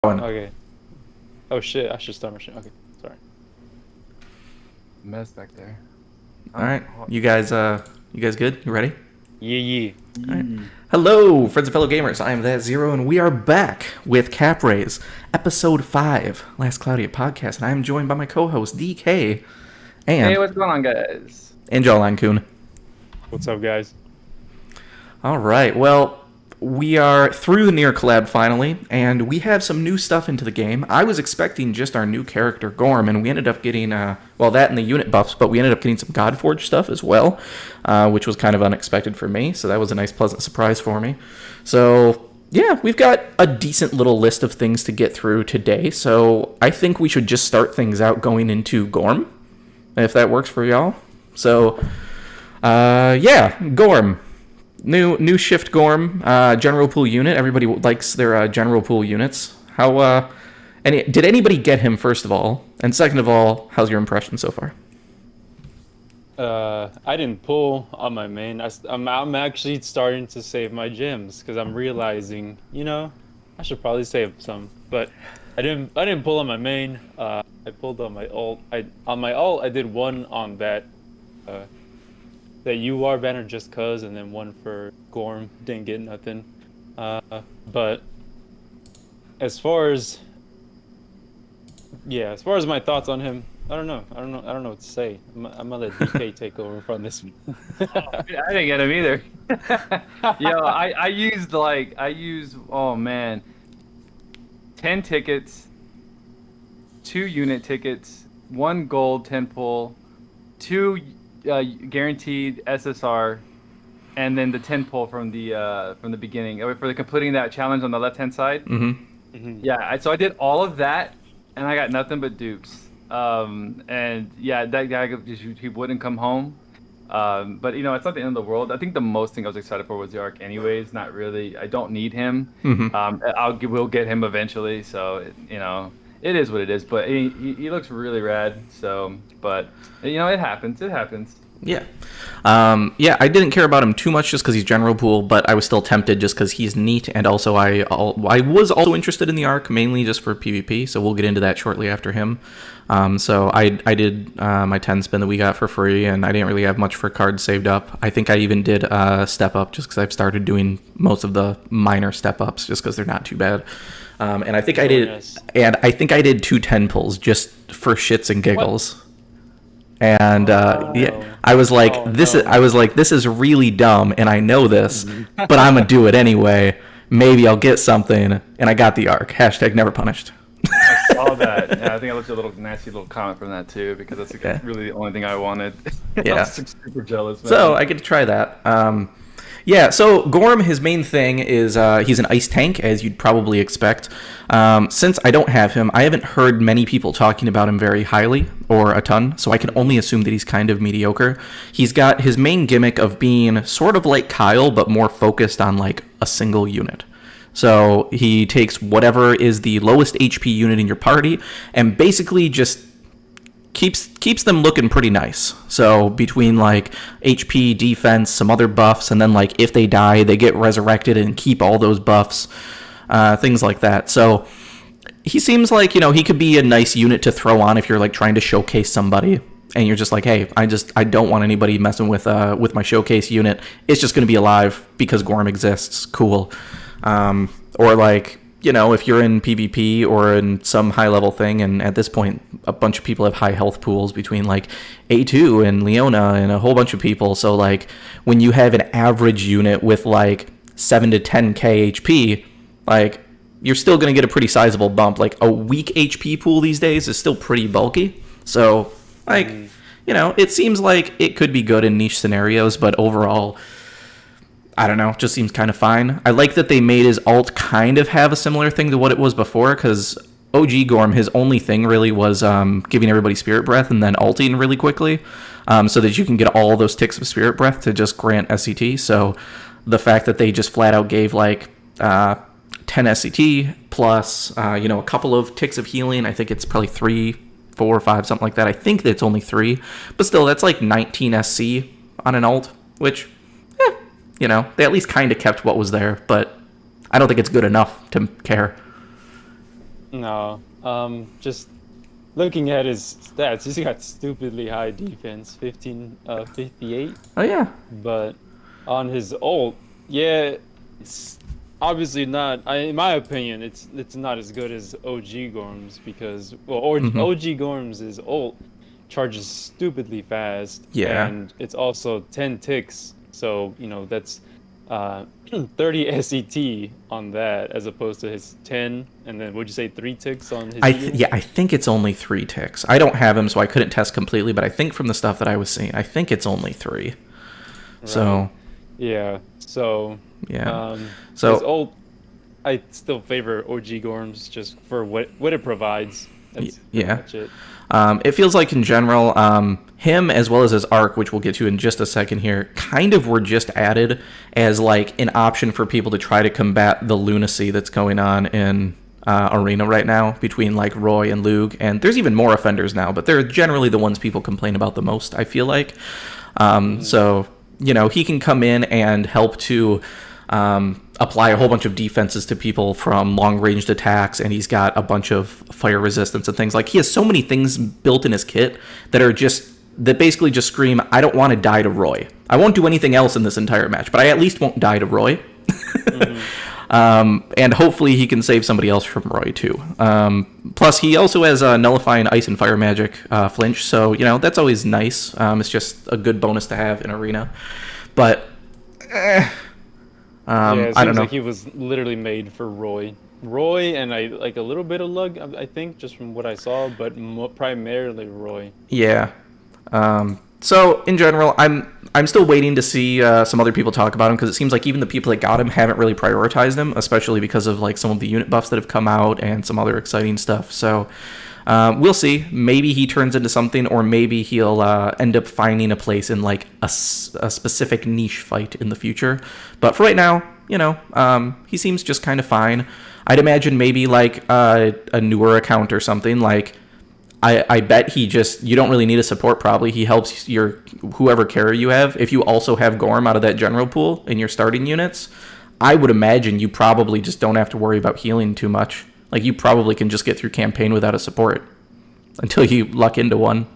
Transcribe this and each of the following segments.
Okay. Oh shit, I should start my shit. Okay, sorry. Mess back there. All right, you guys good? You ready? Yeah, yeah. All right. Hello, friends and fellow gamers. I am That Zero, and we are back with Cap Raise, episode 5, Last Cloudia podcast, and I am joined by my co-host DK and Hey, what's going on, guys? and Jawline Coon. What's up, guys? All right, well, we are through the near collab finally, and we have some new stuff into the game. I was expecting just our new character Gorm, and we ended up getting that and the unit buffs, but we ended up getting some godforge stuff as well, which was kind of unexpected for me. So that was a nice, pleasant surprise for me. So yeah, we've got a decent little list of things to get through today. So I think we should just start things out going into Gorm, if that works for y'all. So yeah, Gorm. New shift Gorm, general pool unit. Everybody likes their general pool units. Did anybody get him, first of all? And second of all, how's your impression so far? I didn't pull on my main. I'm actually starting to save my gems because I'm realizing, I should probably save some. But I didn't pull on my main. I pulled on my ult. On my ult I did one on that UR banner just cause, and then one for Gorm. Didn't get nothing. But as far as my thoughts on him, I don't know what to say. I'm gonna let DK take over from this one. I didn't get him either. I used 10 tickets, 2 unit tickets, 1 gold 10 pull, 2 guaranteed SSR, and then the 10 pull from the beginning for the completing that challenge on the left hand side. Mm-hmm. Mhm. Yeah, so I did all of that, and I got nothing but dupes. And yeah, that guy he wouldn't come home. But it's not the end of the world. I think the most thing I was excited for was the arc, anyways. Not really. I don't need him. Mm-hmm. We'll get him eventually. So it is what it is. But he looks really rad. So, but it happens. It happens. Yeah. I didn't care about him too much just because he's general pool, but I was still tempted just because he's neat, and also I was also interested in the arc, mainly just for PvP, so we'll get into that shortly after him. So I did my 10 spin that we got for free, and I didn't really have much for cards saved up. I think I even did step up just because I've started doing most of the minor step ups just because they're not too bad. And I think I did 2 10 pulls just for shits and giggles. What? And I was like, this is really dumb, and I know this, but I'm gonna do it anyway. Maybe I'll get something, and I got the arc. # never punished. I saw that. Yeah, I think I looked at a little nasty little comment from that too, because that's really the only thing I wanted. Yeah. I was super jealous, man. So I get to try that. So Gorm, his main thing is he's an ice tank, as you'd probably expect. Since I don't have him, I haven't heard many people talking about him very highly, or a ton, so I can only assume that he's kind of mediocre. He's got his main gimmick of being sort of like Kyle, but more focused on like a single unit. So he takes whatever is the lowest HP unit in your party, and basically just keeps them looking pretty nice. So between like HP, defense, some other buffs, and then like if they die, they get resurrected and keep all those buffs, things like that. So he seems like, he could be a nice unit to throw on if you're like trying to showcase somebody and you're just like, hey, I don't want anybody messing with my showcase unit. It's just going to be alive because Gorm exists. Cool. Or like, if you're in PvP or in some high-level thing, and at this point, a bunch of people have high health pools between, like, A2 and Leona and a whole bunch of people. So, like, when you have an average unit with, like, 7 to 10k HP, like, you're still going to get a pretty sizable bump. Like, a weak HP pool these days is still pretty bulky. So, like, it seems like it could be good in niche scenarios, but overall, I don't know, just seems kind of fine. I like that they made his ult kind of have a similar thing to what it was before, because OG Gorm, his only thing really was giving everybody Spirit Breath and then ulting really quickly, so that you can get all those ticks of Spirit Breath to just grant SCT. So the fact that they just flat out gave like 10 SCT plus a couple of ticks of healing, I think it's probably 3, 4, or 5, something like that. I think that it's only 3, but still, that's like 19 SC on an ult, which they at least kind of kept what was there, but I don't think it's good enough to care. No. Just looking at his stats, he's got stupidly high defense, 58. Oh yeah. But on his ult, yeah, it's obviously not. In my opinion, it's not as good as OG Gorm's because OG Gorm's ult charges stupidly fast. Yeah. And it's also 10 ticks, so that's 30 SET on that as opposed to his 10, and then would you say 3 ticks on his I think it's only 3 ticks. I don't have him, so I couldn't test completely, but I think from the stuff that I was seeing, I think it's only 3. Right. So yeah. So so his ult, I still favor OG Gorm's just for what it provides. That's pretty much it. It feels like in general, him as well as his arc, which we'll get to in just a second here, kind of were just added as like an option for people to try to combat the lunacy that's going on in Arena right now between like Roy and Lug. And there's even more offenders now, but they're generally the ones people complain about the most, I feel like. So, he can come in and help to apply a whole bunch of defenses to people from long-ranged attacks, and he's got a bunch of fire resistance and things. Like, he has so many things built in his kit that basically just scream, I don't want to die to Roy. I won't do anything else in this entire match, but I at least won't die to Roy. And hopefully he can save somebody else from Roy, too. Plus, he also has nullifying ice and fire magic flinch, so, that's always nice. It's just a good bonus to have in Arena. But... yeah, it I don't seems know. like he was literally made for Roy. Roy and like a little bit of Lug, I think, just from what I saw, but primarily Roy. Yeah. So in general, I'm still waiting to see some other people talk about him, because it seems like even the people that got him haven't really prioritized him, especially because of like some of the unit buffs that have come out and some other exciting stuff. So we'll see. Maybe he turns into something, or maybe he'll end up finding a place in like a specific niche fight in the future. But for right now, he seems just kind of fine. I'd imagine maybe like a newer account or something. Like I bet you don't really need a support. Probably he helps your whoever carrier you have. If you also have Gorm out of that general pool in your starting units, I would imagine you probably just don't have to worry about healing too much. Like, you probably can just get through campaign without a support until you luck into one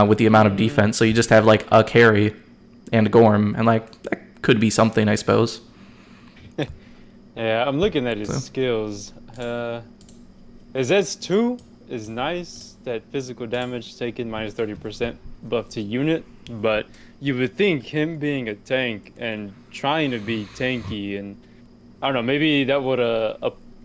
with the amount of defense. So you just have, like, a carry and Gorm, and, like, that could be something, I suppose. Yeah, I'm looking at his skills. His S2 is nice, that physical damage taken minus 30% buff to unit, but you would think him being a tank and trying to be tanky, and I don't know, maybe that would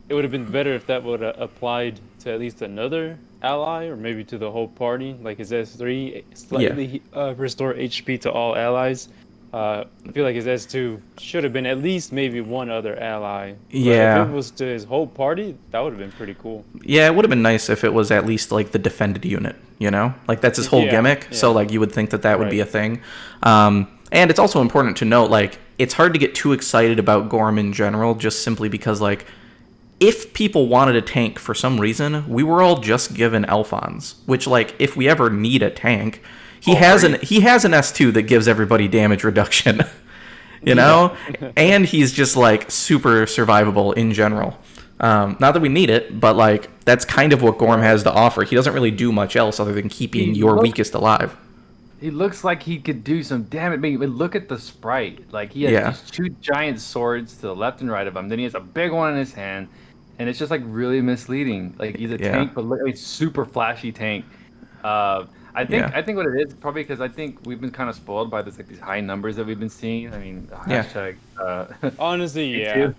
it would have been better if that would have applied to at least another ally, or maybe to the whole party, like his S3 slightly restore HP to all allies. I feel like his S2 should have been at least maybe one other ally. But if it was to his whole party, that would have been pretty cool. Yeah, it would have been nice if it was at least like the defended unit, Like, that's his whole gimmick, so like you would think that would be a thing. And it's also important to note, like, it's hard to get too excited about Gorm in general, just simply because, like, if people wanted a tank for some reason, we were all just given Alphons, which, like, if we ever need a tank, he has an S2 that gives everybody damage reduction, and he's just like super survivable in general. Not that we need it, but like that's kind of what Gorm has to offer. He doesn't really do much else other than keeping your weakest alive. He looks like he could do some damage. But look at the sprite. Like, he has these 2 giant swords to the left and right of him. Then he has a big one in his hand. And it's just like really misleading. Like, he's a tank, but super flashy tank. I think what it is, probably because I think we've been kind of spoiled by these high numbers that we've been seeing. I mean, hashtag. Honestly, yeah.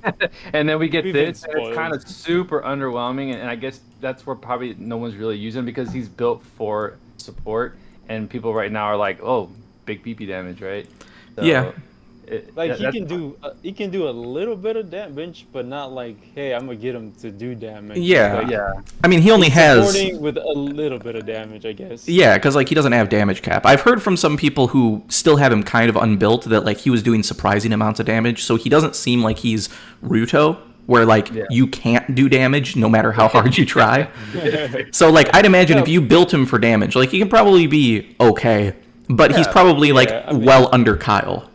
And then we get this, and it's kind of super underwhelming. And I guess that's where probably no one's really using him, because he's built for support, and people right now are like, oh, big PP damage, right? So, he can do a little bit of damage, but not like, hey, I'm gonna get him to do damage. I mean, he only has supporting with a little bit of damage, I guess. Yeah, because like he doesn't have damage cap. I've heard from some people who still have him kind of unbuilt that like he was doing surprising amounts of damage, so he doesn't seem like he's Ruto, where like you can't do damage no matter how hard you try. So like I'd imagine if you built him for damage, like he can probably be okay, but he's probably well under Kyle.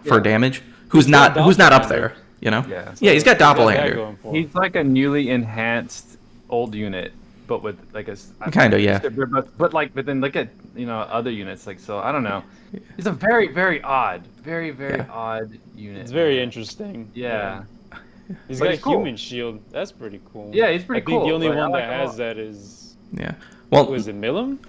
For damage, who's not up there, Yeah, he's got Doppelhanger. He's like a newly enhanced old unit, but with like Kinda, yeah. But then look at other units like so. I don't know. It's a very odd, very odd unit. It's very interesting. Yeah. He's But got he's cool. human shield. That's pretty cool. Yeah, he's pretty I think cool, the only but I one like that him a has lot. that is Yeah. Well, was it Milim?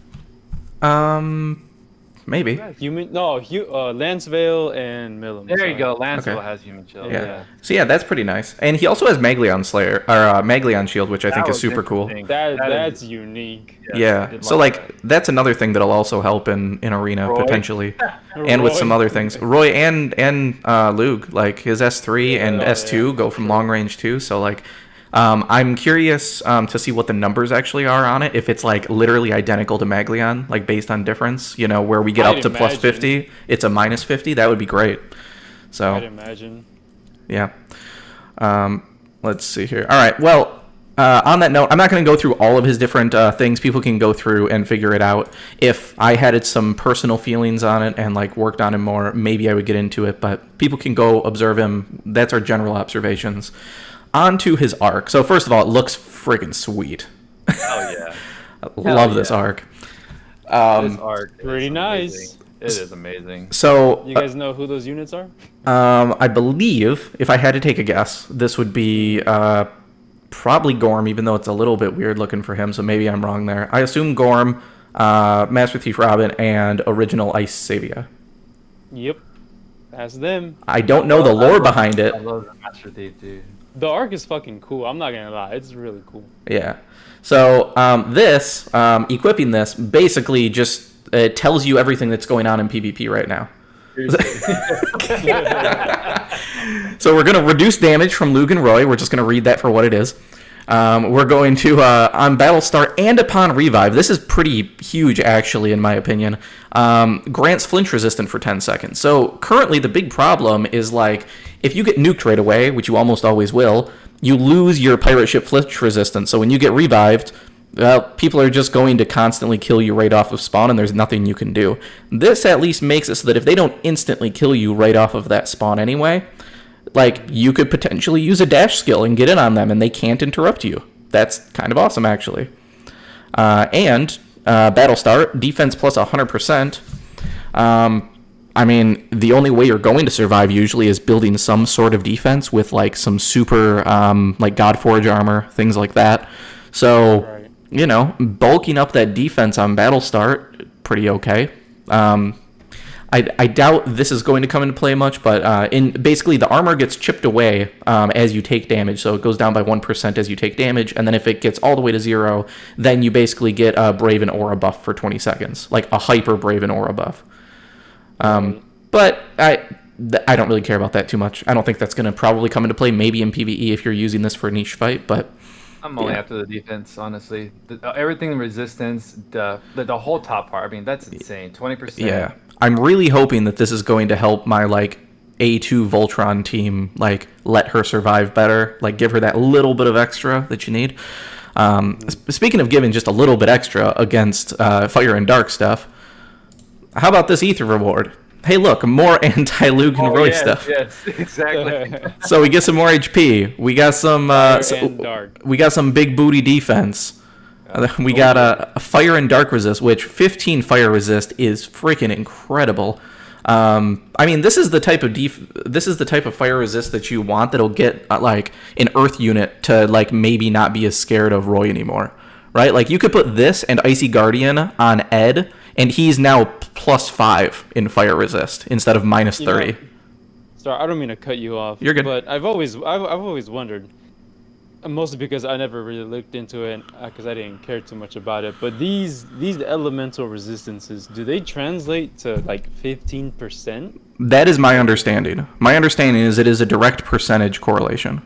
maybe. Human? No, Lancevale and Milim. There sorry. you go. Lancel Okay. has human shield. Yeah. Yeah. So yeah, that's pretty nice. And he also has Maglion Slayer or Maglion Shield, which I think That is was super cool. interesting. That's is- unique. yes, I Yeah. did So like like that's another thing that'll also help in arena Roy. potentially, and with some Roy. other things. Roy and Lug, like his S3 and Oh, S2 yeah, go from long range too. So like, I'm curious to see what the numbers actually are on it. If it's like literally identical to Maglion, like based on difference, where we get I'd up to plus imagine. 50, it's a minus 50. That would be great. So I'd imagine. yeah. Let's see here. All right. Well, on that note, I'm not going to go through all of his different things. People can go through and figure it out. If I had some personal feelings on it and like worked on him more, maybe I would get into it. But people can go observe him. That's our general observations. On to his arc. So first of all, it looks friggin' sweet. Oh yeah. I love this arc. This arc is Pretty nice. amazing. It is amazing. So You guys know who those units are? I believe, if I had to take a guess, this would be probably Gorm, even though it's a little bit weird looking for him, so maybe I'm wrong there. I assume Gorm, Master Thief Robin, and Original Ice Savia. Yep. That's them. I don't know the lore behind it. I love the Master Thief too. The arc is fucking cool. I'm not gonna lie. It's really cool. Yeah. So equipping this, basically just tells you everything that's going on in PvP right now. So we're going to reduce damage from Lug and Roy. We're just going to read that for what it is. We're going to, on battle start and upon revive, this is pretty huge actually in my opinion, grants flinch resistant for 10 seconds. So currently the big problem is like, if you get nuked right away, which you almost always will, you lose your pirate ship flinch resistance. So when you get revived, people are just going to constantly kill you right off of spawn, and there's nothing you can do. This at least makes it so that if they don't instantly kill you right off of that spawn anyway, like, you could potentially use a dash skill and get in on them, and they can't interrupt you. That's kind of awesome, actually. And battle start, defense plus 100%. I mean, the only way you're going to survive usually is building some sort of defense with, like, some super, like, godforge armor, things like that. So... Right. Bulking up that defense on battle start, pretty okay. I doubt this is going to come into play much, but basically the armor gets chipped away as you take damage, so it goes down by 1% as you take damage, and then if it gets all the way to 0, then you basically get a Brave and Aura buff for 20 seconds, like a hyper Brave and Aura buff. But I don't really care about that too much. I don't think that's going to probably come into play, maybe in PvE if you're using this for a niche fight, but... I'm only Yeah. after the defense, honestly. Everything resistance, the whole top part. I mean, that's insane. 20%. Yeah. I'm really hoping that this is going to help my, like, A2 Voltron team, like, let her survive better. Like, give her that little bit of extra that you need. Speaking of giving just a little bit extra against Fire and Dark stuff, how about this Ether reward? Hey, look, more anti-Lug and Roy stuff. Yes, exactly. So we get some more HP. We got some Fire and Dark. we got some big booty defense. We got a fire and dark resist, which 15 fire resist is freaking incredible. I mean, this is the type of fire resist that you want that'll get like an earth unit to like maybe not be as scared of Roy anymore, right? Like you could put this and Icy Guardian on Ed, and he's now +5 in fire resist instead of -30. Sorry, I don't mean to cut you off. You're good. But I've always wondered, mostly because I never really looked into it because I didn't care too much about it. But these elemental resistances, do they translate to like 15%? That is my understanding. My understanding is it is a direct percentage correlation.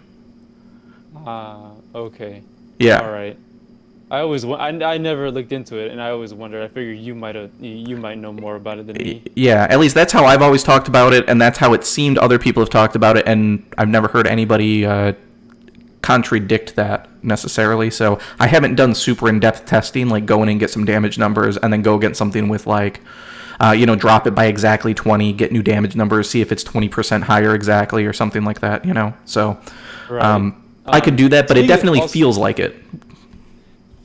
Okay. Yeah. All right. I never looked into it, and I always wondered. I figured you might know more about it than me. Yeah, at least that's how I've always talked about it, and that's how it seemed other people have talked about it, and I've never heard anybody contradict that necessarily. So I haven't done super in-depth testing, like go in and get some damage numbers, and then go get something with like, drop it by exactly 20, get new damage numbers, see if it's 20% higher exactly or something like that. So Right. I could do that, but it speaking definitely also- feels like it.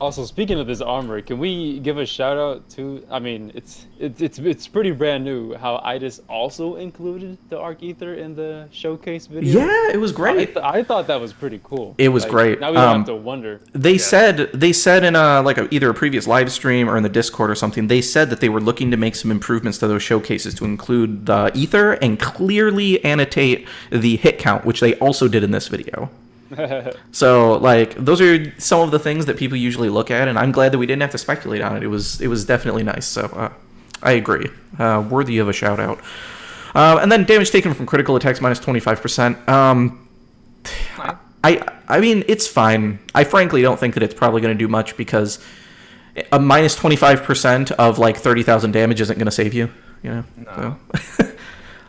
Also, speaking of this armor, can we give a shout out to? I mean, it's pretty brand new. How Itis also included the Arc Ether in the showcase video. Yeah, it was great. I thought that was pretty cool. It was Like, great. Now we don't have to wonder. They said in either a previous live stream or in the Discord or something. They said that they were looking to make some improvements to those showcases to include the ether and clearly annotate the hit count, which they also did in this video. So like those are some of the things that people usually look at, and I'm glad that we didn't have to speculate on it. It was definitely nice. So I agree, worthy of a shout out. And then damage taken from critical attacks minus 25%. I mean it's fine. I frankly don't think that it's probably going to do much because a minus 25% of like 30,000 damage isn't going to save you. You know. No. So.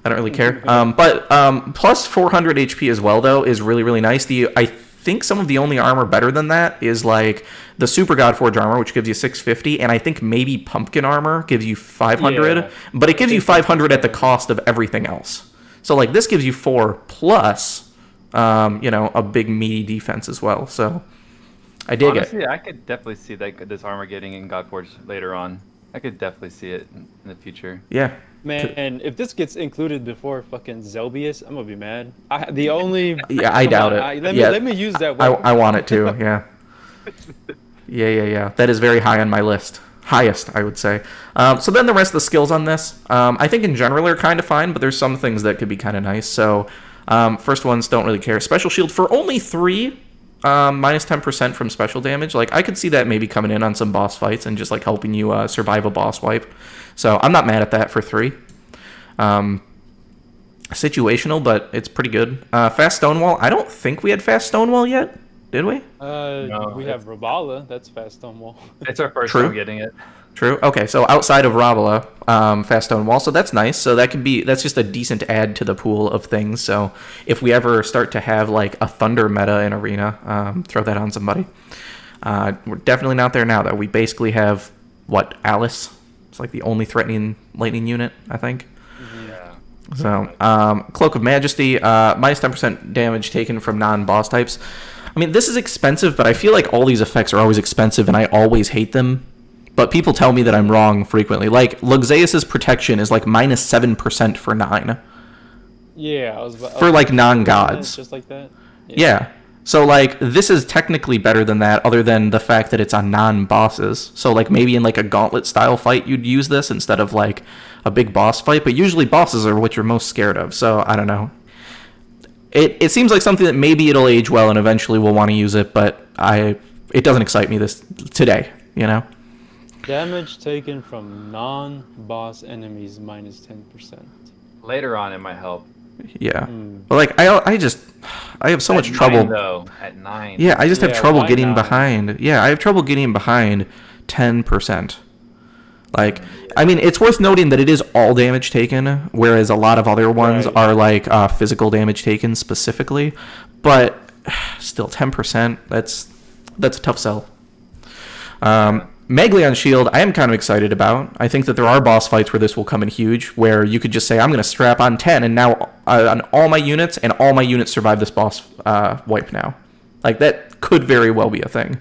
I don't really care. But plus 400 HP as well, though, is really, really nice. I think some of the only armor better than that is like the Super Godforge armor, which gives you 650, and I think maybe Pumpkin armor gives you 500, Yeah. but it gives you 500 at the cost of everything else. So like this gives you 4 plus, a big meaty defense as well. So I dig Honestly, it. I could definitely see this armor getting in Godforge later on. I could definitely see it in the future. Yeah. Man, if this gets included before fucking Zelbius, I'm gonna be mad. Yeah, I doubt it. Let me use that weapon. I want it to, yeah. Yeah. That is very high on my list. Highest, I would say. So then the rest of the skills on this, I think in general are kind of fine, but there's some things that could be kind of nice. So first ones don't really care. Special shield for only 3, minus 10% from special damage. Like I could see that maybe coming in on some boss fights and just like helping you survive a boss wipe. So I'm not mad at that for 3. Situational, but it's pretty good. Fast Stonewall. I don't think we had Fast Stonewall yet, did we? No, We have Rabala. That's fast Stonewall. It's our first True. time getting it. True. Okay, so outside of Ravala, Fast Stonewall, so that's nice. So that's just a decent add to the pool of things. So if we ever start to have like a Thunder meta in Arena, throw that on somebody. We're definitely not there now, though. We basically have Alice. It's like the only threatening lightning unit, I think. Yeah. So, Cloak of Majesty, minus 10% damage taken from non-boss types. I mean, this is expensive, but I feel like all these effects are always expensive, and I always hate them. But people tell me that I'm wrong frequently. Like, Luxeus's protection is like minus 7% for 9. Yeah, For like non-gods. Just like that. Yeah. So, like, this is technically better than that, other than the fact that it's on non-bosses. So, like, maybe in, like, a gauntlet-style fight, you'd use this instead of, like, a big boss fight. But usually bosses are what you're most scared of. So, I don't know. It seems like something that maybe it'll age well and eventually we'll want to use it, but it doesn't excite me today, you know? Damage taken from non-boss enemies minus 10%. Later on, it might help. Yeah. But, like, I have so much trouble. Though, at 9. Yeah, I just have Yeah, trouble why getting not? behind. Yeah, I have trouble getting behind 10%. Like, I mean, it's worth noting that it is all damage taken, whereas a lot of other ones Right. are like physical damage taken specifically. But still, 10%. That's a tough sell. Megalion's Shield, I am kind of excited about. I think that there are boss fights where this will come in huge, where you could just say, I'm going to strap on 10, and now on all my units, and all my units survive this boss wipe now. Like, that could very well be a thing.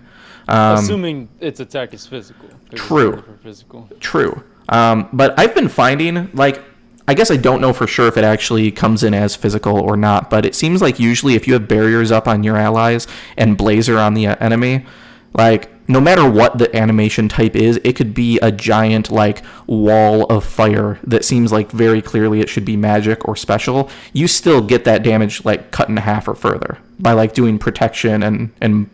Assuming its attack is physical. 'cause it's True. only for physical. True. But I've been finding, like, I guess I don't know for sure if it actually comes in as physical or not, but it seems like usually if you have barriers up on your allies and Blazer on the enemy, like, no matter what the animation type is, it could be a giant, like, wall of fire that seems like very clearly it should be magic or special. You still get that damage, like, cut in half or further by, like, doing protection and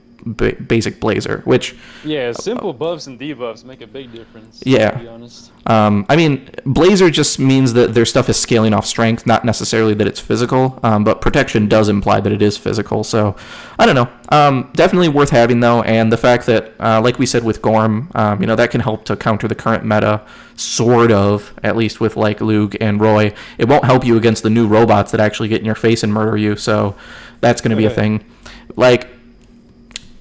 basic Blazer, which... Yeah, simple buffs and debuffs make a big difference. Yeah. To be honest. I mean, Blazer just means that their stuff is scaling off strength, not necessarily that it's physical, but protection does imply that it is physical, so I don't know. Definitely worth having, though, and the fact that, like we said with Gorm, that can help to counter the current meta, sort of, at least with, like, Lug and Roy. It won't help you against the new robots that actually get in your face and murder you, so that's going to be a thing. Like,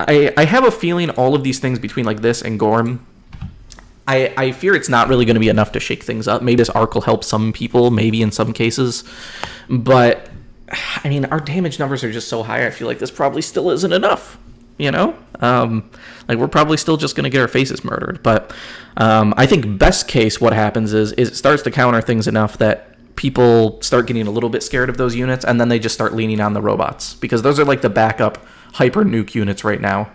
I have a feeling all of these things between, like, this and Gorm, I fear it's not really going to be enough to shake things up. Maybe this arc will help some people, maybe in some cases. But, I mean, our damage numbers are just so high, I feel like this probably still isn't enough. you know? Like, we're probably still just going to get our faces murdered. But I think best case what happens is it starts to counter things enough that people start getting a little bit scared of those units, and then they just start leaning on the robots. Because those are like the backup hyper nuke units right now.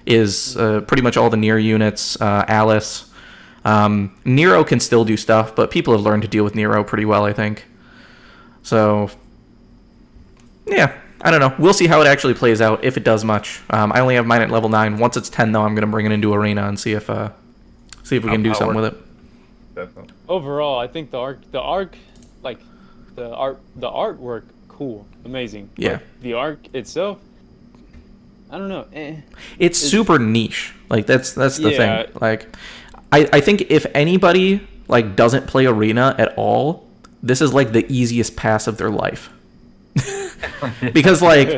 Is pretty much all the Nier units, Alice. Nero can still do stuff, but people have learned to deal with Nero pretty well, I think. So, yeah, I don't know. We'll see how it actually plays out, if it does much. I only have mine at level 9. Once it's 10, though, I'm going to bring it into Arena and see if we can do something with it. Definitely. Overall, I think the artwork, cool, amazing. Yeah. But the arc itself, I don't know. It's super niche. Like, that's the Yeah. thing. Like, I think if anybody, like, doesn't play Arena at all, this is, like, the easiest pass of their life. Because, like,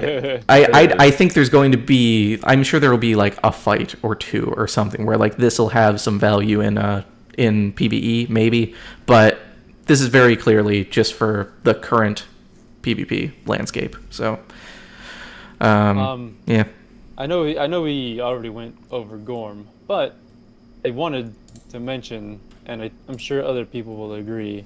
I think there's going to be, I'm sure there will be, like, a fight or two or something where, like, this will have some value in PvE, maybe. But this is very clearly just for the current PvP landscape. So, yeah. I know we already went over Gorm, but I wanted to mention, and I'm sure other people will agree,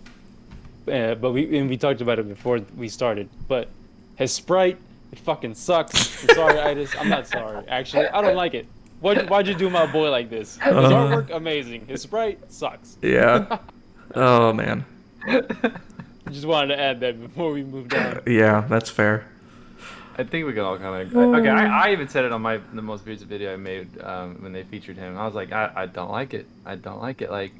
but we talked about it before we started, but his sprite, it fucking sucks. I'm sorry, I'm not sorry. Actually, I don't like it. Why'd you do my boy like this? His artwork, amazing. His sprite sucks. Yeah. Oh, man. Just wanted to add that before we moved on. Yeah, that's fair. I think we can all kind of. Okay, I even said it on the most recent video I made when they featured him. I was like, I don't like it. I don't like it. Like,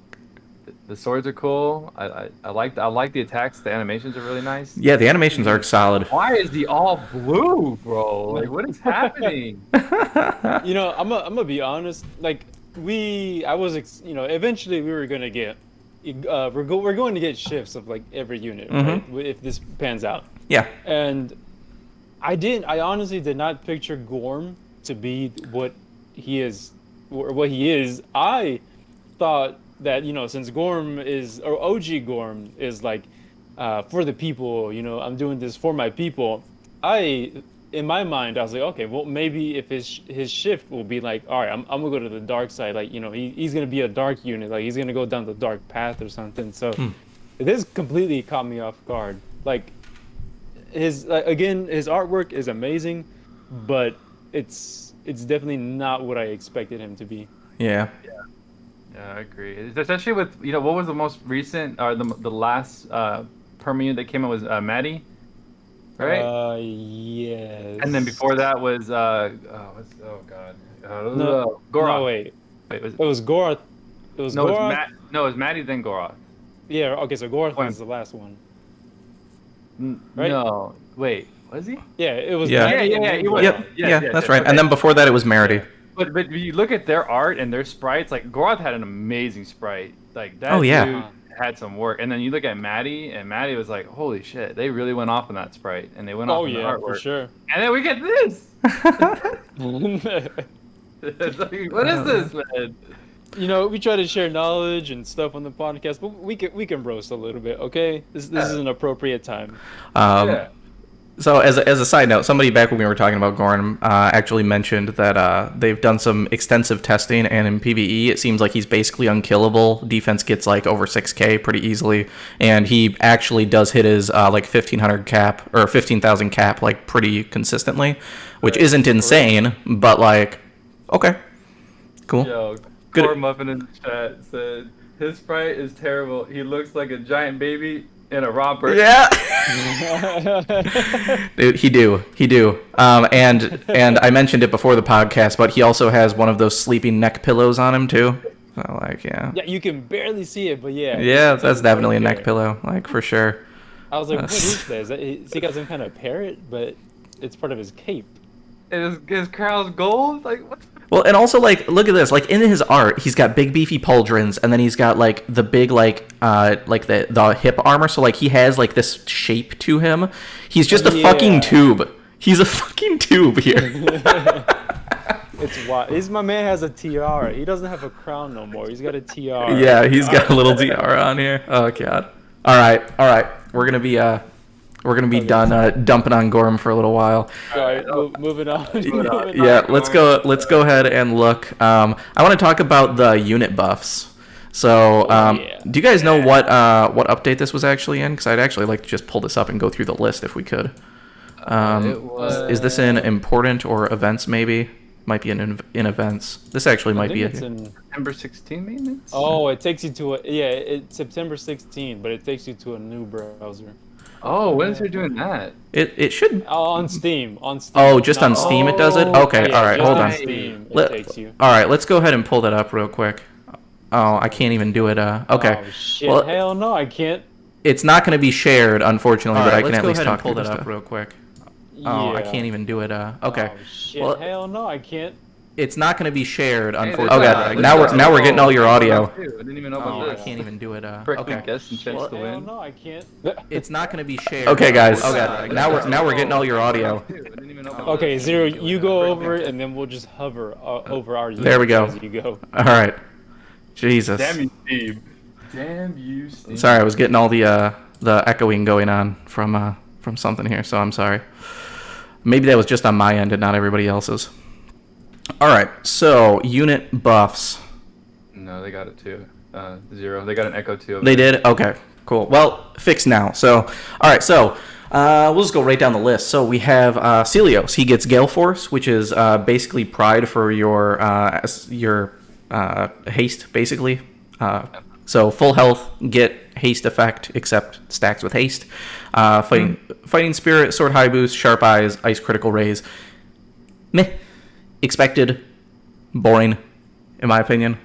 the swords are cool. I like the attacks. The animations are really nice. Yeah, the animations are solid. Why is he all blue, bro? Like, what is happening? You know, I'm gonna be honest. Like, eventually we were gonna get, we're going to get shifts of like every unit, right? If this pans out. Yeah. And I honestly did not picture Gorm to be what he is, or what he is. I thought that, you know, since Gorm is, or OG Gorm is like, for the people, you know, I'm doing this for my people. In my mind, I was like, okay, well, maybe if his shift will be like, all right, I'm gonna go to the dark side, like, you know, he's gonna be a dark unit, like he's gonna go down the dark path or something. So this completely caught me off guard. Like, his artwork is amazing, but it's definitely not what I expected him to be. Yeah. Yeah, I agree. Especially with, you know, what was the most recent, or the last perma unit that came out was Maddie, right? Yes. And then before that was Gorm. No, wait. Wait, It was Goroth. It was Goroth. No, it was Maddie then Goroth. Yeah. Okay. So Goroth was the last one. Right? No, wait, was he? Yeah. It was. Yeah. Maddie Yeah, he was. Yep. Yeah, that's right. Okay. And then before that, it was Merity. But if you look at their art and their sprites, like Goroth had an amazing sprite. Like that dude had some work. And then you look at Maddie, and Maddie was like, holy shit, they really went off on that sprite, and they went off on the artwork. For sure. And then we get this. It's like, what is this, man? You know, we try to share knowledge and stuff on the podcast, but we can roast a little bit, okay? This is an appropriate time. Yeah. So as a side note, somebody back when we were talking about Gorm actually mentioned that they've done some extensive testing, and in PvE it seems like he's basically unkillable. Defense gets like over 6k pretty easily, and he actually does hit his like 1500 cap or 15,000 cap like pretty consistently, which isn't insane, but like okay, cool. Yo, Good. Core Muffin in the chat said his sprite is terrible. He looks like a giant baby in a romper. Yeah. Dude, he do. And I mentioned it before the podcast, but he also has one of those sleeping neck pillows on him too. So like, yeah. Yeah, you can barely see it, but yeah. Yeah, that's definitely a neck pillow, like for sure. I was like, what is that? Is he got some kind of parrot, but it's part of his cape. And his crown's gold? Like, what? Well, and also, like, look at this. Like, in his art, he's got big, beefy pauldrons, and then he's got, like, the big, like the hip armor. So, like, he has, like, this shape to him. He's just a fucking tube. He's a fucking tube here. It's wild. My man has a tiara. He doesn't have a crown no more. He's got a tiara. Yeah, he's got a little tiara on here. Oh, God. All right. We're going to be We're gonna be Okay. done dumping on Gorm for a little while. All right, moving on. Moving on. Yeah, let's go ahead and look. I want to talk about the unit buffs. So, do you guys know what update this was actually in? Because I'd actually like to just pull this up and go through the list if we could. Is this in important or events? Maybe might be in events. This actually might be. It's in September 16 maintenance. Oh, it takes you to it's September 16, but it takes you to a new browser. Oh, when is it doing that? It should. On Steam. Oh, just on Steam it does it? Okay, Yeah, all right, just hold on on. Steam, it Let- takes you. All right, let's go ahead and pull that up real quick. Oh, I can't even do it. Okay. Oh shit! Well- Hell no, I can't. It's not going to be shared, unfortunately, All but right, I can let's at go least ahead and talk pull through that this up real quick. Yeah. Oh, I can't even do it. Okay. Oh shit! Well- Hell no, I can't. It's not going to be shared, Hey, unfortunately. there's Okay, a- now we're getting all your audio. I didn't even know Oh, about I this. can't even do it. Correctly Okay. guessed and chance Well, to Hell win. no, I can't. It's not going to be shared. Okay, guys. Okay, now we're getting all your audio. I didn't even know about Okay, this. Zero, you go over it, and then we'll just hover over our. There we go. As you go. All right. Jesus. Damn you, Steve. Damn you, Steve. Sorry, I was getting all the echoing going on from something here, so I'm sorry. Maybe that was just on my end and not everybody else's. All right, so unit buffs. No, they got it too. 0. They got an echo too. They did? Okay, cool. Well, fixed now. So, all right, so we'll just go right down the list. So we have Celios. He gets Gale Force, which is basically pride for your haste, basically. So full health, get haste effect, except stacks with haste. Fighting Spirit, Sword High Boost, Sharp Eyes, Ice Critical Raise. Meh. Expected. Boring, in my opinion.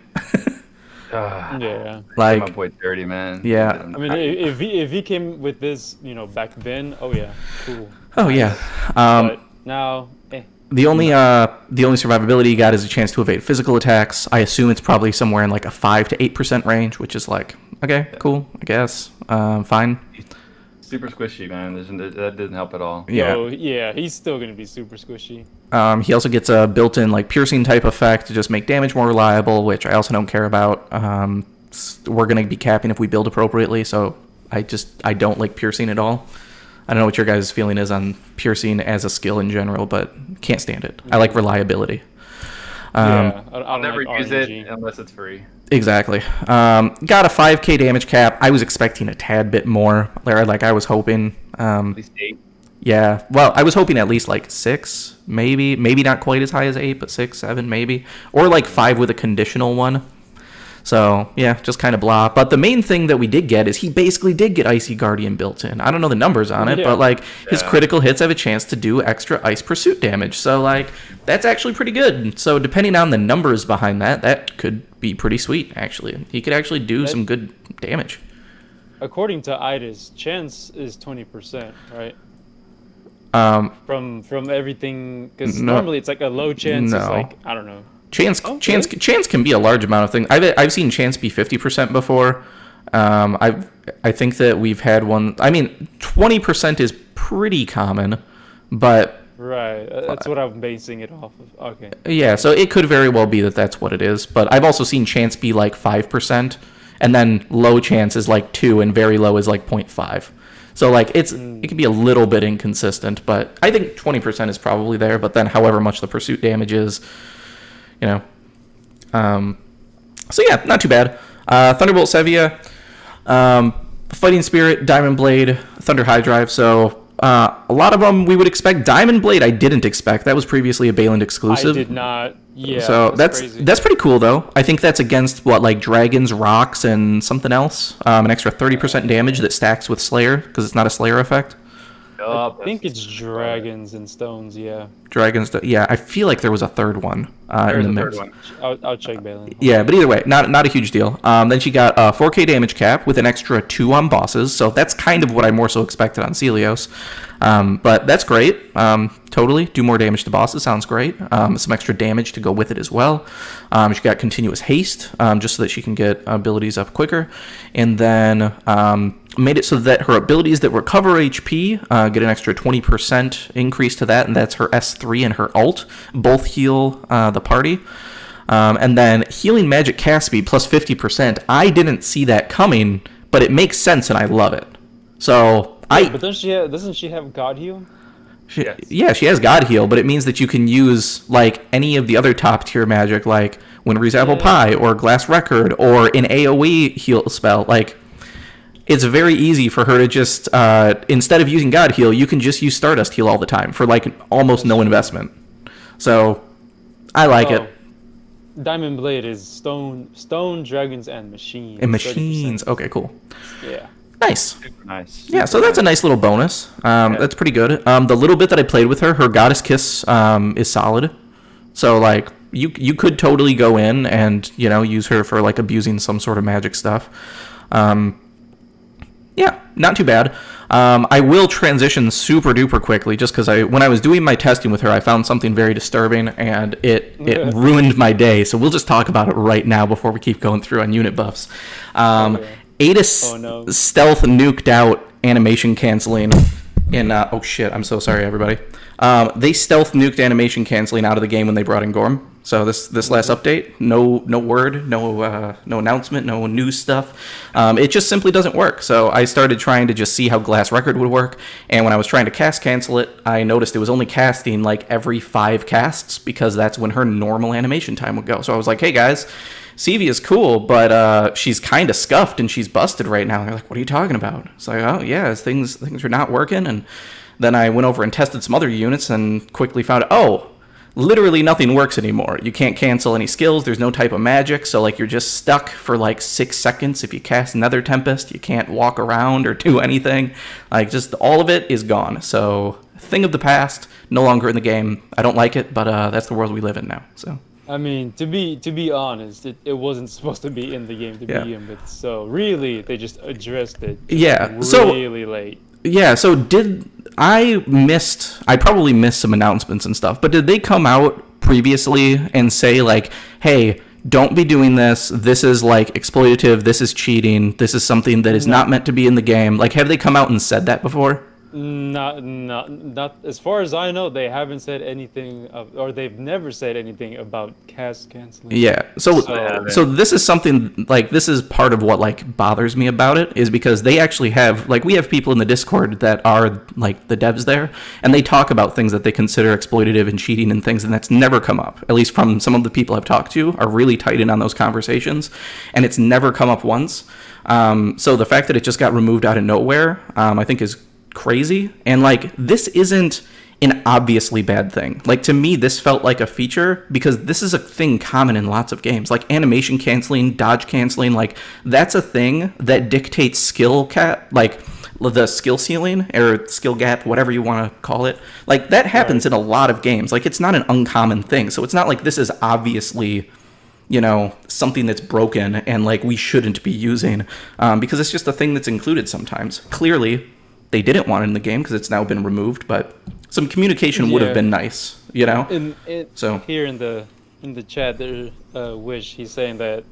Yeah. Like, my boy Dirty, man. Yeah. I mean, if he came with this, back then, oh yeah, cool. oh yeah. But now, The only survivability you got is a chance to evade physical attacks. I assume it's probably somewhere in like a 5 to 8% range, which is like, okay, cool, I guess. Fine. Super squishy, man. That didn't help at all. Yeah. So, yeah, he's still gonna be super squishy. He also gets a built-in like piercing type effect to just make damage more reliable, which I also don't care about. We're gonna be capping if we build appropriately, so I don't like piercing at all. I don't know what your guys' feeling is on piercing as a skill in general, but can't stand it. I like reliability. Yeah, I'll never like use it RNG. unless it's free. Exactly. Got a 5k damage cap. I was expecting a tad bit more. Like I was hoping. At least 8. Yeah. Well, I was hoping at least like 6, maybe. Maybe not quite as high as 8, but 6, 7, maybe. Or like 5 with a conditional one. So, yeah, just kind of blah. But the main thing that we did get is he basically did get Icy Guardian built in. I don't know the numbers on it, Yeah. but like his critical hits have a chance to do extra Ice Pursuit damage. So, like, that's actually pretty good. So, depending on the numbers behind that, that could be pretty sweet, actually. He could actually do some good damage. According to IDIS, chance is 20%, right? From everything, because No. normally it's like a low chance. It's No. like, I don't know. Chance Okay. chance can be a large amount of things. I've seen chance be 50% before. I think that we've had one. I mean, 20% is pretty common, but Right, that's what I'm basing it off of. Okay. yeah, so it could very well be that that's what it is. But I've also seen chance be like 5%, and then low chance is like 2, and very low is like 0.5. So like it can be a little bit inconsistent, but I think 20% is probably there. But then however much the pursuit damage is, you know. So yeah, not too bad. Thunderbolt Sevia, Fighting Spirit, Diamond Blade, Thunder High Drive. So a lot of them we would expect. Diamond Blade I didn't expect. That was previously a Bayland exclusive. I did not. Yeah. So that's crazy. pretty cool though. I think that's against what, like dragons, rocks, and something else. An extra 30% damage that stacks with Slayer because it's not a Slayer effect. I think it's dragons and stones. Yeah. Dragons, yeah. I feel like there was a third one in the mix. I'll check Balin. Yeah, but either way, not a huge deal. Then she got a 4k damage cap with an extra 2 on bosses, so that's kind of what I more so expected on Celios. But that's great. Totally, do more damage to bosses, sounds great. Some extra damage to go with it as well. She got continuous haste, just so that she can get abilities up quicker. And then made it so that her abilities that recover HP get an extra 20% increase to that, and that's her S3 and her ult. Both heal the party. And then healing magic cast speed plus 50%. I didn't see that coming, but it makes sense and I love it. So I But doesn't she have God heal? Yes. Yeah, she has God Heal, but it means that you can use like any of the other top tier magic, like Winry's Apple Pie or Glass Record or an AoE heal spell. Like, it's very easy for her to just instead of using God Heal, you can just use Stardust Heal all the time for like almost no investment. So I like it. Diamond Blade is stone, dragons, and machines. And machines. 30%. Okay, cool. Yeah. Nice. Super nice. Yeah, so that's a nice little bonus. That's pretty good. The little bit that I played with her Goddess Kiss is solid. So like you could totally go in and use her for like abusing some sort of magic stuff. Yeah, not too bad. I will transition super duper quickly just because when I was doing my testing with her, I found something very disturbing and it ruined my day. So we'll just talk about it right now before we keep going through on unit buffs. Ada stealth nuked out animation canceling in oh shit, I'm so sorry everybody. They stealth nuked animation canceling out of the game when they brought in Gorm. So this last update, no word, no announcement, no news stuff. It just simply doesn't work. So I started trying to just see how Glass Record would work, and when I was trying to cast cancel it, I noticed it was only casting like every 5 casts because that's when her normal animation time would go. So I was like, hey guys, Sevie is cool, but she's kind of scuffed and she's busted right now. And they're like, what are you talking about? It's like, oh yeah, things are not working. And then I went over and tested some other units and quickly found out, oh, literally nothing works anymore. You can't cancel any skills. There's no type of magic. So like you're just stuck for like 6 seconds. If you cast Nether Tempest, you can't walk around or do anything. Like just all of it is gone. So thing of the past, no longer in the game. I don't like it, but that's the world we live in now. So. I mean, to be honest, it wasn't supposed to be in the game to begin with. So really, they just addressed it. Really late. Yeah. So I probably missed some announcements and stuff, but did they come out previously and say like, hey, don't be doing this. This is like exploitative. This is cheating. This is something that is not meant to be in the game. Like, have they come out and said that before? Not as far as I know. They haven't said anything or they've never said anything about cast canceling. Yeah. So this is something like this is part of what like bothers me about it is because they actually have like we have people in the Discord that are like the devs there and they talk about things that they consider exploitative and cheating and things and that's never come up. At least from some of the people I've talked to are really tight in on those conversations and it's never come up once. So the fact that it just got removed out of nowhere, I think is crazy. And like this isn't an obviously bad thing. Like to me this felt like a feature because this is a thing common in lots of games like animation canceling, dodge canceling. Like that's a thing that dictates skill cap, like the skill ceiling or skill gap, whatever you want to call it. Like that happens in a lot of games. Like it's not an uncommon thing. So it's not like this is obviously something that's broken and like we shouldn't be using because it's just a thing that's included sometimes. Clearly they didn't want it in the game because it's now been removed, but some communication would have been nice, So here in the chat, there Wish he's saying that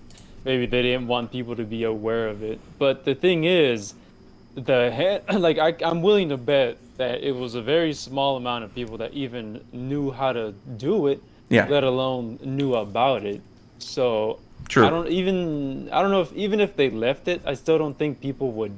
maybe they didn't want people to be aware of it. But the thing is, I'm willing to bet that it was a very small amount of people that even knew how to do it, let alone knew about it. So true. I don't know if even if they left it, I still don't think people would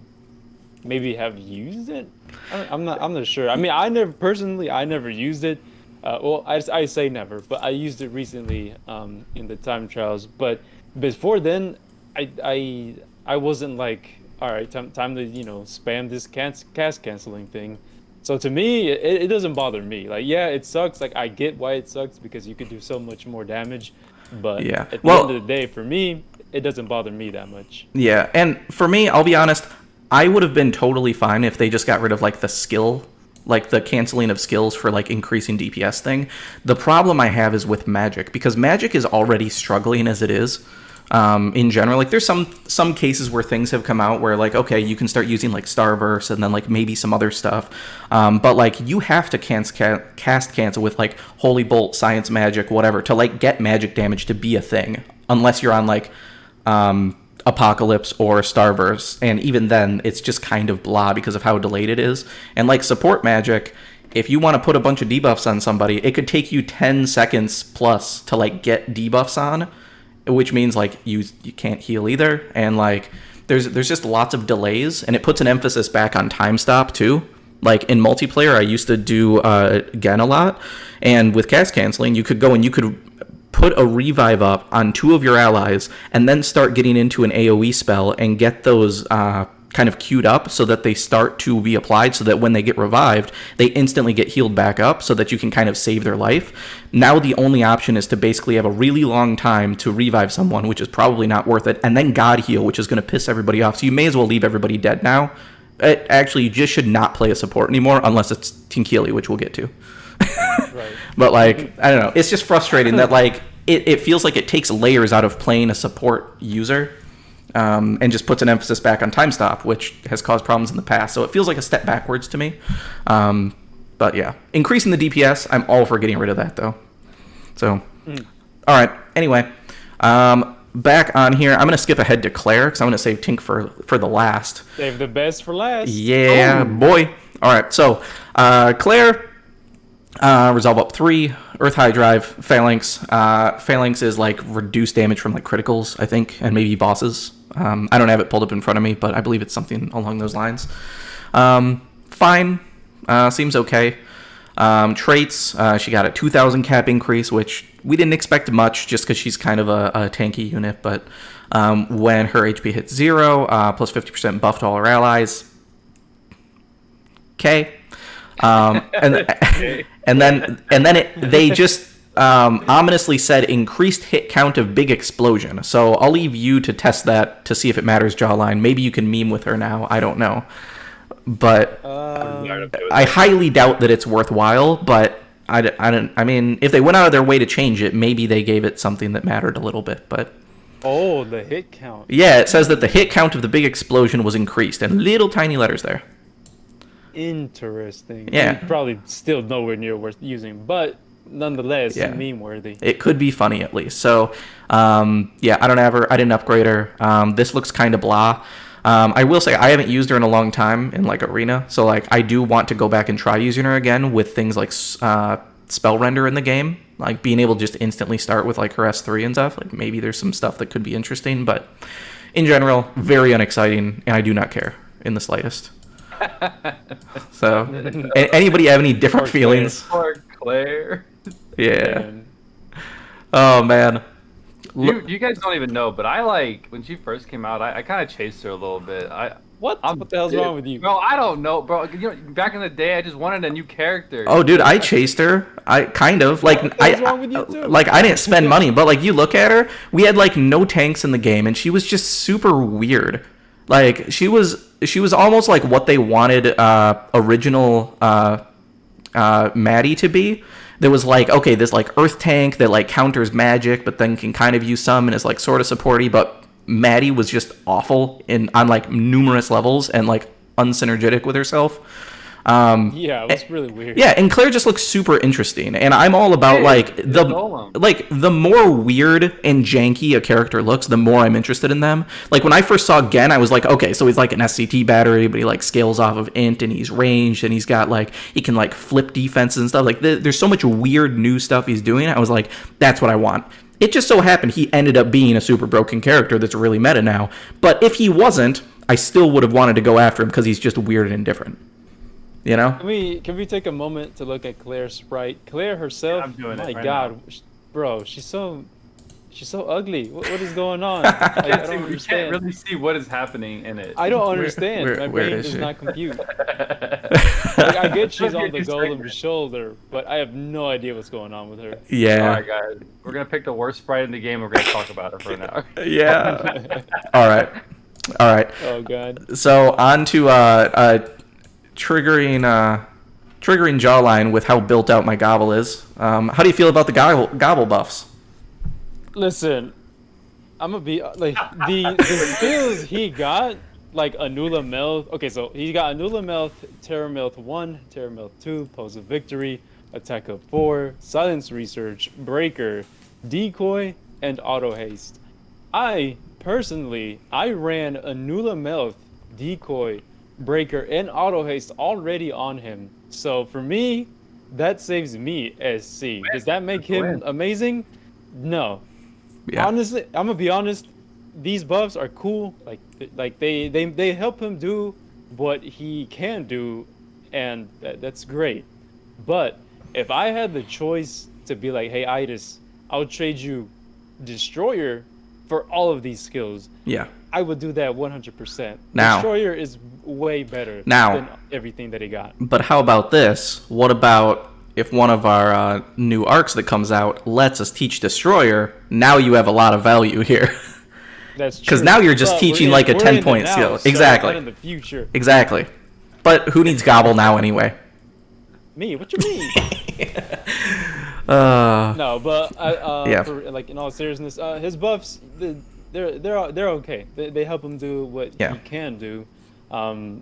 maybe have used it. I'm not sure. I mean, I never used it. Well, I say never, but I used it recently in the time trials. But before then, I wasn't like, all right, time to spam this cast canceling thing. So to me, it doesn't bother me. Like, yeah, it sucks. Like, I get why it sucks because you could do so much more damage. But at the end of the day, for me, it doesn't bother me that much. Yeah, and for me, I'll be honest, I would have been totally fine if they just got rid of like the skill, like the canceling of skills for like increasing DPS thing. The problem I have is with Magic because Magic is already struggling as it is. In general, like there's some cases where things have come out where like, okay, you can start using like Starverse and then like maybe some other stuff. But like you have to cast cancel with like Holy Bolt, Science Magic, whatever to like get magic damage to be a thing, unless you're on like, Apocalypse or Starverse, and even then it's just kind of blah because of how delayed it is. And like support magic, if you want to put a bunch of debuffs on somebody, it could take you 10 seconds plus to like get debuffs on, which means like you can't heal either, and like there's just lots of delays, and it puts an emphasis back on time stop too. Like in multiplayer, I used to do Gen a lot, and with cast canceling, you could go and you could put a revive up on 2 of your allies, and then start getting into an AoE spell and get those kind of queued up so that they start to be applied, so that when they get revived, they instantly get healed back up, so that you can kind of save their life. Now the only option is to basically have a really long time to revive someone, which is probably not worth it, and then God heal, which is going to piss everybody off. So you may as well leave everybody dead now. Actually, you just should not play a support anymore unless it's Tinkili, which we'll get to. Right. But like, I don't know, it's just frustrating that like it feels like it takes layers out of playing a support user, and just puts an emphasis back on time stop, which has caused problems in the past. So it feels like a step backwards to me. But yeah, increasing the DPS, I'm all for getting rid of that though. So, all right. Anyway, back on here, I'm gonna skip ahead to Claire because I'm gonna save Tink for the last. Save the best for last. Yeah, boy. All right. So, Claire, resolve up 3, Earth High Drive, Phalanx. Phalanx is like reduced damage from like criticals, I think, and maybe bosses. I don't have it pulled up in front of me, but I believe it's something along those lines. Fine. Seems okay. Traits, she got a 2,000 cap increase, which we didn't expect much just because she's kind of a tanky unit, but when her HP hits 0, plus 50% buff to all her allies. Okay. And then they just ominously said increased hit count of big explosion. So I'll leave you to test that to see if it matters, Jawline. Maybe you can meme with her now. I don't know. But I highly doubt that it's worthwhile, but I mean, if they went out of their way to change it, maybe they gave it something that mattered a little bit, but... Oh, the hit count. Yeah, it says that the hit count of the big explosion was increased, and little tiny letters there. Interesting. Yeah. Probably still nowhere near worth using, but nonetheless, Yeah. meme worthy. It could be funny at least. So, yeah, I don't have her. I didn't upgrade her. This looks kind of blah. I will say I haven't used her in a long time in like Arena, so like I do want to go back and try using her again with things like spell render in the game, like being able to just instantly start with like her S3 and stuff. Like maybe there's some stuff that could be interesting, but in general, very unexciting, and I do not care in the slightest. So, anybody have any different feelings? Poor Claire. Yeah. Man. Oh man. You guys don't even know, but I like when she first came out. I kind of chased her a little bit. What the hell's wrong with you? Bro, I don't know, bro. You know, back in the day, I just wanted a new character. Oh, dude, I chased her. I kind of like What's wrong with you too? like I didn't spend money, but like you look at her, we had like no tanks in the game, and she was just super weird. Like she was almost like what they wanted original Maddie to be. There was like, okay, this like earth tank that like counters magic, but then can kind of use some and is like sort of supporty, but Maddie was just awful on like numerous levels and like unsynergetic with herself. Yeah, it was really weird. Yeah, and Claire just looks super interesting, and I'm all about the more weird and janky a character looks, the more I'm interested in them. Like when I first saw Gen, I was like, okay, so he's like an SCT battery, but he like scales off of int, and he's ranged, and he's got like he can like flip defenses and stuff. Like there's so much weird new stuff he's doing. I was like, that's what I want. It just so happened he ended up being a super broken character that's really meta now. But if he wasn't, I still would have wanted to go after him because he's just weird and different. You know? Can we take a moment to look at Claire's sprite? Claire herself, I'm doing it my right God, bro, she's so ugly. What is going on? I don't You understand. can't really see what is happening in it. I don't understand. My where brain is does she? not compute. Like, I get she's on the golem's shoulder, but I have no idea what's going on with her. Yeah. All right, guys. We're going to pick the worst sprite in the game. We're going to talk about it for an hour. Yeah. All right. Oh God. So on to triggering Jawline with how built out my gobble is. How do you feel about the gobble buffs? Listen, I'm gonna be like the skills he got, like Anula Melth. Okay, so he got Anula Melth, Terra Melth 1, Terra Melth 2, Pose of Victory, Attack of 4, Silence Research, Breaker, Decoy, and Auto Haste. I personally ran Anula Melth, Decoy, Breaker, and Auto Haste already on him. So for me, that saves me SC. Does that make him amazing? No. Yeah. Honestly, I'm gonna be honest. these buffs are cool. Like they help him do what he can do, and that's great. But if I had the choice to be like, hey, Itis, I'll trade you Destroyer for all of these skills. Yeah. I would do that 100%. Now, Destroyer is way better now, than everything that he got. But how about this? What about if one of our new arcs that comes out lets us teach Destroyer? Now you have a lot of value here. That's true. Because now you're just teaching like a 10-point skill. So Exactly. not in the future. Exactly. But who needs Gobble now anyway? Me? What you mean? Uh, No, but Yeah. for, like in all seriousness, his buffs they're okay. They help him do what Yeah. he can do.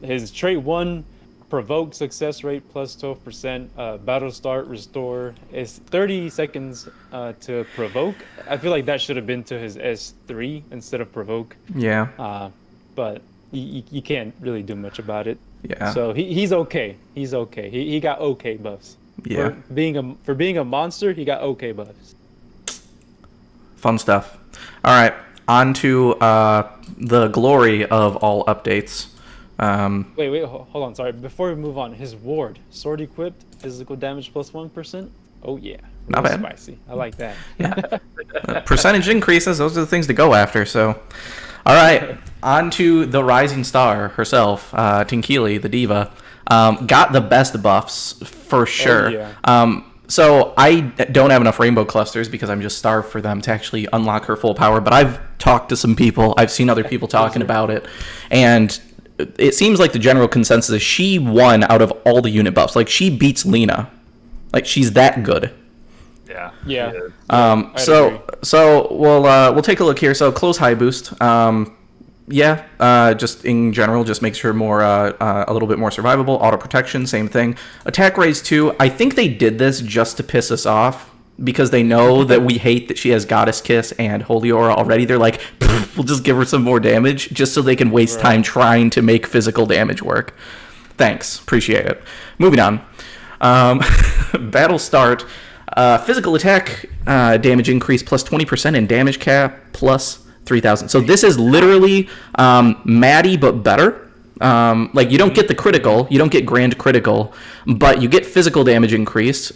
His trait 1 provoke success rate plus 12%. Battle start restore is 30 seconds to provoke. I feel like that should have been to his S3 instead of provoke. yeah. But you can't really do much about it. Yeah. So he's okay. He's okay. He got okay buffs. Yeah. For being a monster, he got okay buffs. Fun stuff. All right. On to the glory of all updates. Wait, hold on. Sorry. Before we move on, his ward, sword equipped, physical damage plus 1%. Oh yeah, Not Real bad. Spicy. I like that. Yeah. Percentage increases, those are the things to go after. So, all right. On to the rising star herself, Tinkili, the diva. Got the best buffs for sure. yeah. So I don't have enough rainbow clusters because I'm just starved for them to actually unlock her full power. But I've talked to some people. I've seen other people talking about it. And it seems like the general consensus is she won out of all the unit buffs. Like, she beats Lena. Like, she's that good. Yeah. Yeah. She is. So we'll take a look here. So close high boost. Just in general, just makes her more a little bit more survivable. Auto protection, same thing. Attack raise 2. I think they did this just to piss us off because they know that we hate that she has Goddess Kiss and Holy Aura already. They're like, we'll just give her some more damage just so they can waste time trying to make physical damage work. Thanks, appreciate it. Moving on. Battle start. Physical attack damage increase plus 20% and damage cap plus 3,000. So this is literally Maddie, but better. Like, you don't get the critical, you don't get grand critical, but you get physical damage increase,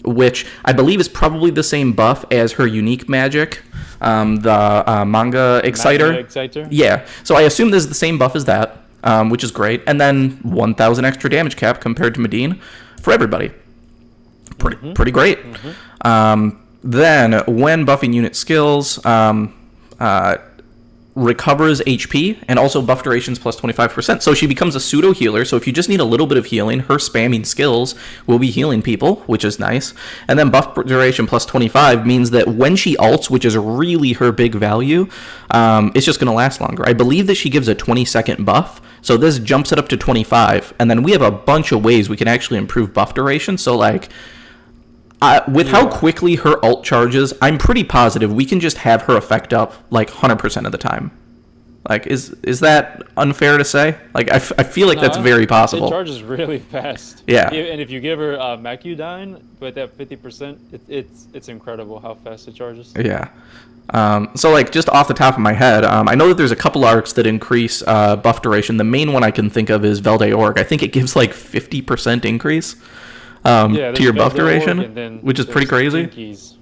which I believe is probably the same buff as her unique magic, the Manga Exciter. Manga Exciter? Yeah. So I assume this is the same buff as that, which is great. And then 1,000 extra damage cap compared to Medine for everybody. Pretty great. Then, when buffing unit skills, recovers HP and also buff durations plus 25%. So she becomes a pseudo healer. So if you just need a little bit of healing, her spamming skills will be healing people, which is nice. And then buff duration plus 25 means that when she ults, which is really her big value, it's just going to last longer. I believe that she gives a 20-second buff. So this jumps it up to 25. And then we have a bunch of ways we can actually improve buff duration. So like, with how quickly her ult charges, I'm pretty positive we can just have her effect up like 100% of the time. Like, is that unfair to say? Like, I feel like that's very possible. It charges really fast. Yeah. And if you give her Macudyne with that 50%, it's incredible how fast it charges. Yeah. So, like, just off the top of my head, I know that there's a couple arcs that increase buff duration. The main one I can think of is Velde Org. I think it gives like 50% increase. To your buff duration, which is pretty crazy. Tinky's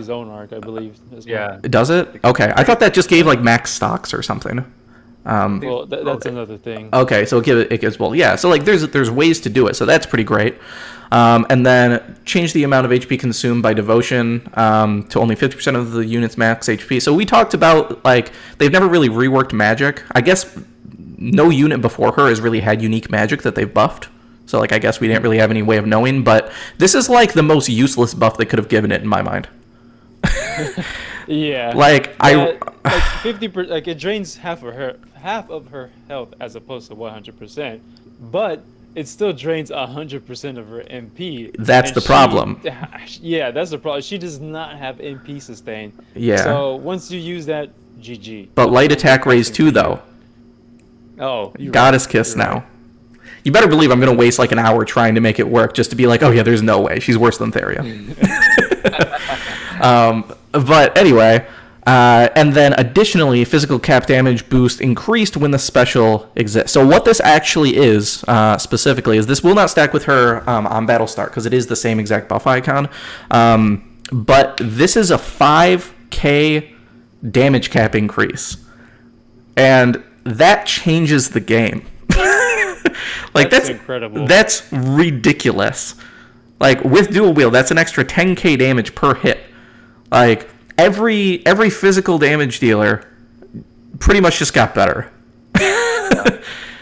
own arc, I believe. As well. Yeah. Does it? Okay, I thought that just gave like max stocks or something. Well, that's another thing. Okay, so it gives well, yeah. So like, there's ways to do it, so that's pretty great. And then change the amount of HP consumed by devotion to only 50% of the unit's max HP. So we talked about like they've never really reworked magic. I guess no unit before her has really had unique magic that they've buffed. So, like, I guess we didn't really have any way of knowing, but this is, like, the most useless buff they could have given it in my mind. Yeah. Like, like 50%, like, it drains half of her health as opposed to 100%, but it still drains 100% of her MP. That's the problem. Yeah, that's the problem. She does not have MP sustain. Yeah. So, once you use that, GG. But light attack raise 2, though. Oh, Goddess Kiss now. Right. You better believe I'm going to waste like an hour trying to make it work just to be like, oh yeah, there's no way. She's worse than Theria. But anyway, And then additionally, physical cap damage boost increased when the special exists. So what this actually is, specifically, is this will not stack with her on battle start, because it is the same exact buff icon. But this is a 5k damage cap increase. And that changes the game. Like that's incredible. That's ridiculous. Like with dual wield, that's an extra 10k damage per hit. Like every physical damage dealer pretty much just got better.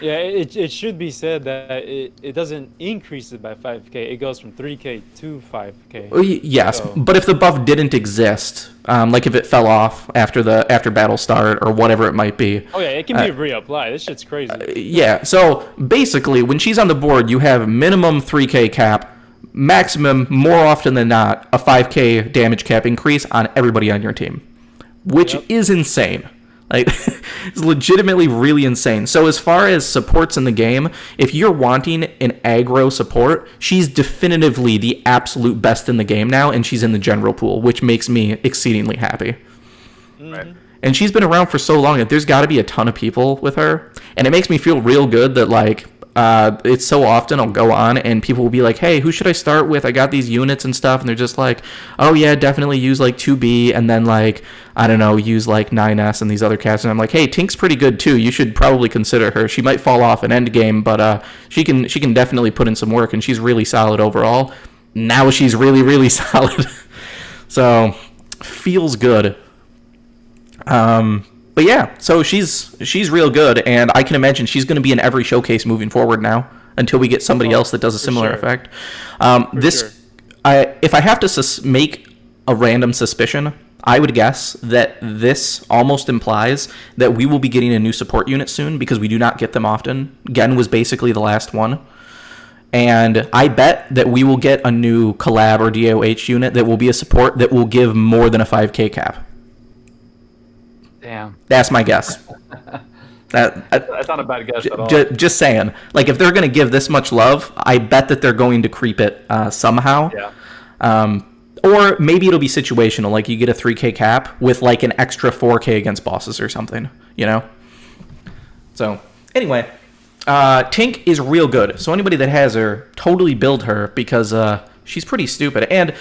Yeah, it should be said that it doesn't increase it by 5k. It goes from 3k to 5k. Yes, So, but if the buff didn't exist, like if it fell off after battle start or whatever it might be. oh yeah, it can be reapplied. This shit's crazy. Yeah, so basically when she's on the board, you have minimum 3k cap, maximum, more often than not, a 5k damage cap increase on everybody on your team, which is insane. Like, it's legitimately really insane. So as far as supports in the game, if you're wanting an aggro support, she's definitively the absolute best in the game now, and she's in the general pool, which makes me exceedingly happy. Right. And she's been around for so long that there's got to be a ton of people with her, and it makes me feel real good that, like, it's so often I'll go on and people will be like, hey, who should I start with? I got these units and stuff, and they're just like, oh yeah, definitely use like 2B, and then like, I don't know, use like 9S and these other cats, and I'm like, hey, Tink's pretty good too, you should probably consider her. She might fall off an end game, but she can definitely put in some work, and she's really solid overall. Now she's really, really solid. So feels good. But yeah, so she's real good, and I can imagine she's going to be in every showcase moving forward now until we get somebody else that does a similar effect. If I have to make a random suspicion, I would guess that this almost implies that we will be getting a new support unit soon, because we do not get them often. Gen was basically the last one. And I bet that we will get a new collab or DOH unit that will be a support that will give more than a 5k cap. Damn. That's my guess. That's not a bad guess at all. Just saying. Like, if they're going to give this much love, I bet that they're going to creep it somehow. Yeah. Or maybe it'll be situational. Like, you get a 3k cap with, like, an extra 4k against bosses or something, you know? So, anyway. Tink is real good. So anybody that has her, totally build her, because she's pretty stupid. And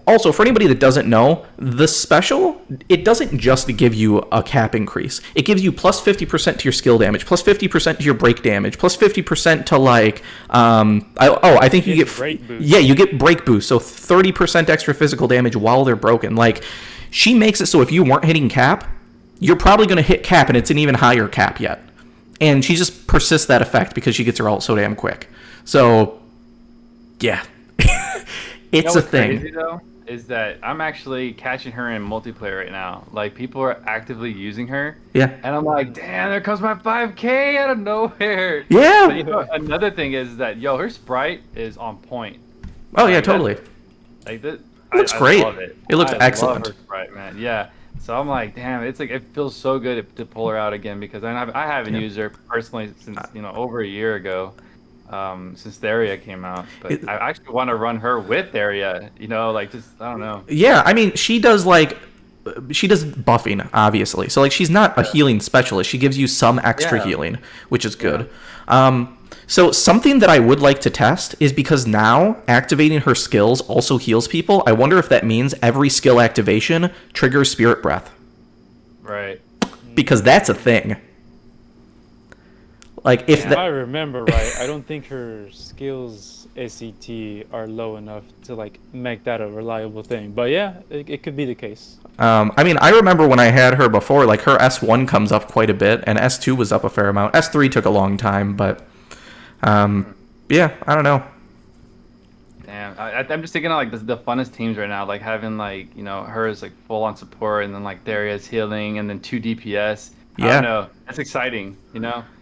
also, for anybody that doesn't know, the special, it doesn't just give you a cap increase. It gives you plus 50% to your skill damage, plus 50% to your break damage, plus 50% to, like, I think you get break boost. Yeah, you get break boost, so 30% extra physical damage while they're broken. Like, she makes it so if you weren't hitting cap, you're probably going to hit cap, and it's an even higher cap yet. And she just persists that effect because she gets her ult so damn quick. So, yeah. It's a thing. Crazy, though, is that I'm actually catching her in multiplayer right now. Like, people are actively using her. Yeah. And I'm like, damn, there comes my 5k out of nowhere. Yeah. But, you know, another thing is that, her sprite is on point. Oh, yeah, totally. Like, this, It looks great. Love it. It looks I excellent. love her sprite, man. Yeah. So I'm like, damn, it's like, it feels so good to pull her out again, because I haven't used her personally since, over a year ago. Since Theria came out, but I actually want to run her with Theria, like, just, I don't know. Yeah, I mean, she does buffing, obviously. So, like, she's not a healing specialist. She gives you some extra healing, which is good. So something that I would like to test is, because now activating her skills also heals people, I wonder if that means every skill activation triggers Spirit Breath. Right. Because that's a thing. Like, if I remember right, I don't think her skills SCT are low enough to, like, make that a reliable thing. But yeah, it could be the case. I mean, I remember when I had her before, like, her S1 comes up quite a bit, and S2 was up a fair amount. S3 took a long time, but yeah, I don't know. Damn, I'm just thinking of, like, the funnest teams right now, like having, like, her as, like, full on support, and then, like, Theria's healing, and then 2 DPS. Yeah. I don't know. That's exciting,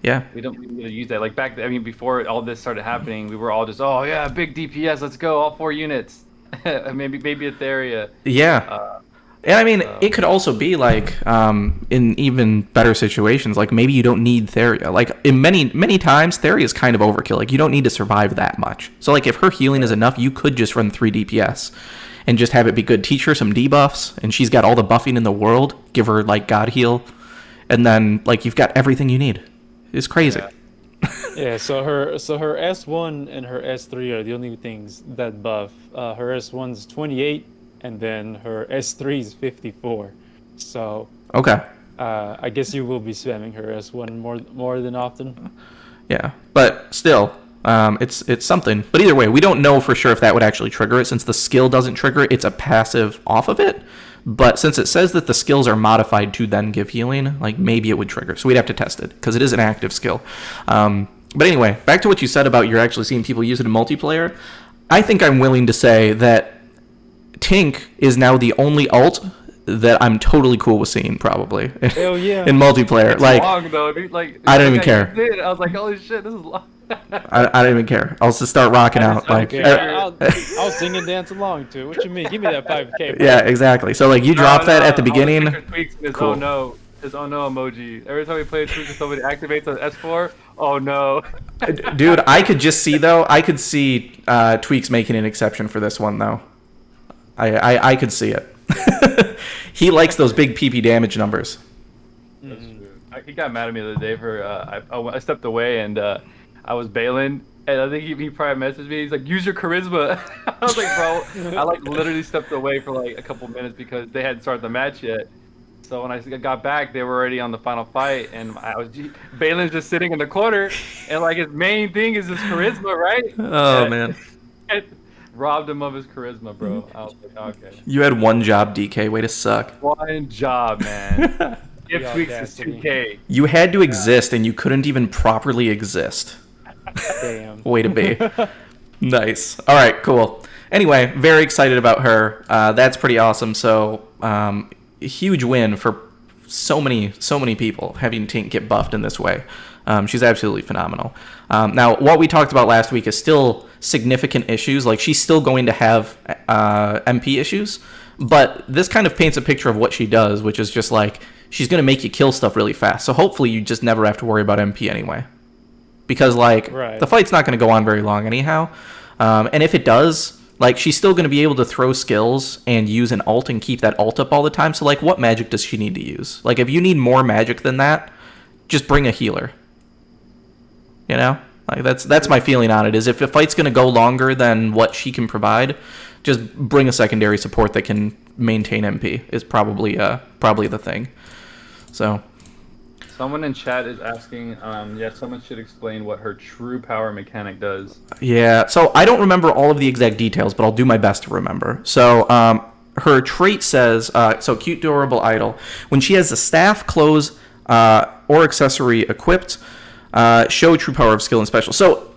Yeah. We don't use that. Like, before all this started happening, we were all just, oh yeah, big DPS, let's go, all 4 units. maybe a Theria. Yeah. And I mean, it could also be like in even better situations, like maybe you don't need Theria. Like in many times, Theria is kind of overkill. Like you don't need to survive that much. So like if her healing is enough, you could just run 3 DPS and just have it be good. Teach her some debuffs, and she's got all the buffing in the world. Give her like God heal, and then like you've got everything you need. It's crazy. Yeah, so her S1 and her S3 are the only things that buff. Her S1's 28, and then her S3 is 54. So Okay. I guess you will be spamming her S1 more than often. Yeah, but still, it's something. But either way, we don't know for sure if that would actually trigger it. Since the skill doesn't trigger it, it's a passive off of it. But since it says that the skills are modified to then give healing, like maybe it would trigger. So we'd have to test it because it is an active skill. But anyway, back to what you said about you're actually seeing people use it in multiplayer. I think I'm willing to say that Tink is now the only ult that I'm totally cool with seeing, probably. Hell yeah. In multiplayer. It's like, long though, dude. Like I don't even care. I was like, holy shit, this is long. I don't even care. I'll just start rocking out. Like, I'll sing and dance along to it. What you mean? Give me that 5K. Bro. Yeah, exactly. So like you drop that at the beginning. Cool. His oh no emoji. Every time we play Tweaks and somebody activates on S4, oh no. Dude, I could just see though. I could see Tweaks making an exception for this one though. I could see it. He likes those big PP damage numbers. He got mad at me the other day for I stepped away and I was bailing, and I think he probably messaged me. He's like, "Use your charisma." I was like, "Bro," I like literally stepped away for like a couple minutes because they hadn't started the match yet. So when I got back, they were already on the final fight, and Balin's just sitting in the corner, and like his main thing is his charisma, right? Oh man. Robbed him of his charisma, bro. I was like, okay. You had one job, DK. Way to suck. One job, man. Give Tweaks his 2K. You had to exist, and you couldn't even properly exist. Damn. Way to be. Nice. All right, cool. Anyway, very excited about her. That's pretty awesome. So, huge win for so many people having Tink get buffed in this way. She's absolutely phenomenal. Now, what we talked about last week is still significant issues. Like, she's still going to have MP issues, but this kind of paints a picture of what she does, which is just like, she's going to make you kill stuff really fast. So hopefully you just never have to worry about MP anyway. Because, like, the fight's not going to go on very long anyhow. And if it does, like, she's still going to be able to throw skills and use an ult and keep that ult up all the time. So, like, what magic does she need to use? Like, if you need more magic than that, just bring a healer. You know? Like, that's my feeling on it, is if a fight's going to go longer than what she can provide, just bring a secondary support that can maintain MP is probably the thing. So... Someone in chat is asking, someone should explain what her true power mechanic does. Yeah, so I don't remember all of the exact details, but I'll do my best to remember. So, her trait says, cute, durable, idle. When she has a staff, clothes, or accessory equipped, show true power of skill and special. So,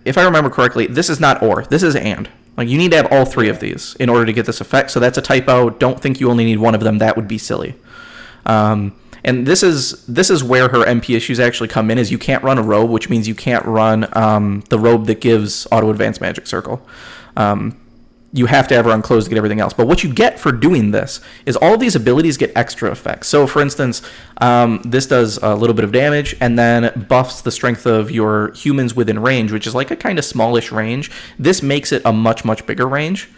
if I remember correctly, this is not or, this is and. Like, you need to have all three of these in order to get this effect, so that's a typo. Don't think you only need one of them. That would be silly. And this is where her MP issues actually come in, is you can't run a robe, which means you can't run the robe that gives auto advanced magic circle. You have to have her on clothes to get everything else. But what you get for doing this is all of these abilities get extra effects. So for instance, this does a little bit of damage and then buffs the strength of your humans within range, which is like a kind of smallish range. This makes it a much, much bigger range.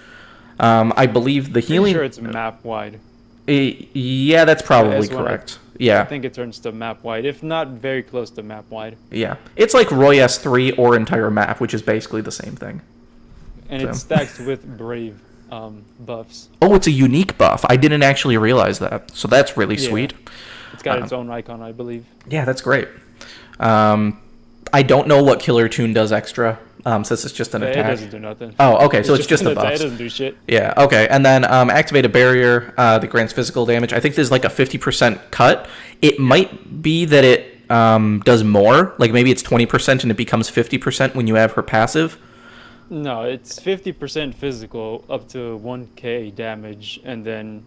I believe the healing... Pretty sure it's map wide. Yeah, that's probably correct. Yeah. I think it turns to map wide, if not very close to map wide. Yeah. It's like Roy S3 or entire map, which is basically the same thing. And it stacks with Brave buffs. Oh, it's a unique buff. I didn't actually realize that. So that's really sweet. It's got its own icon, I believe. Yeah, that's great. I don't know what Killer Tune does extra, since it's just an attack. It doesn't do nothing. Oh, okay, so it's just a buff. It doesn't do shit. Yeah, okay. And then activate a barrier that grants physical damage. I think there's like a 50% cut. It might be that it does more. Like maybe it's 20% and it becomes 50% when you have her passive. No, it's 50% physical up to 1k damage. And then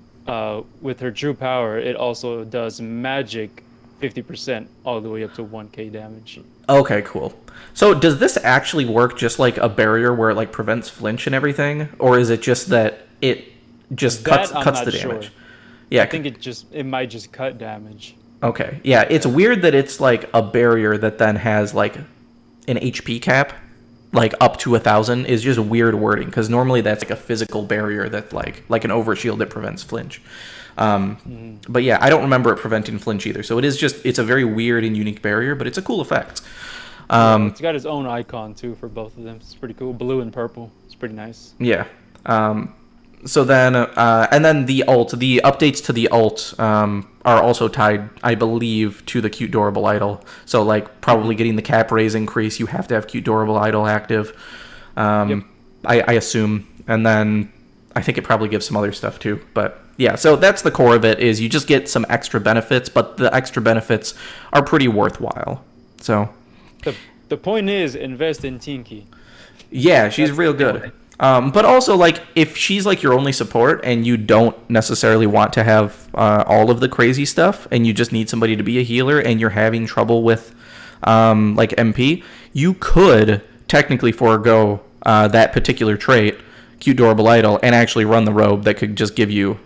with her true power, it also does magic 50% all the way up to 1k damage. Okay, cool. So does this actually work just like a barrier where it like prevents flinch and everything, or is it just that it just cuts the damage? Yeah. I think it might just cut damage. Okay. Yeah, it's weird that it's like a barrier that then has like an HP cap, like up to 1,000 is just weird wording because normally that's like a physical barrier that like an overshield that prevents flinch. But yeah, I don't remember it preventing flinch either. So it's a very weird and unique barrier, but it's a cool effect. It's got its own icon too for both of them. It's pretty cool, blue and purple. It's pretty nice. Yeah. So then, and then the updates to the ult are also tied, I believe, to the cute durable idol. So like probably getting the cap raise increase, you have to have cute durable idol active. Yep. I assume, and then I think it probably gives some other stuff too. But yeah, so that's the core of it. Is you just get some extra benefits, but the extra benefits are pretty worthwhile. So the point is invest in Tinky. yeah, she's real good. But also, like, if she's, like, your only support and you don't necessarily want to have all of the crazy stuff and you just need somebody to be a healer and you're having trouble with, like, MP, you could technically forego that particular trait, Cute Durable Idol, and actually run the robe that could just give you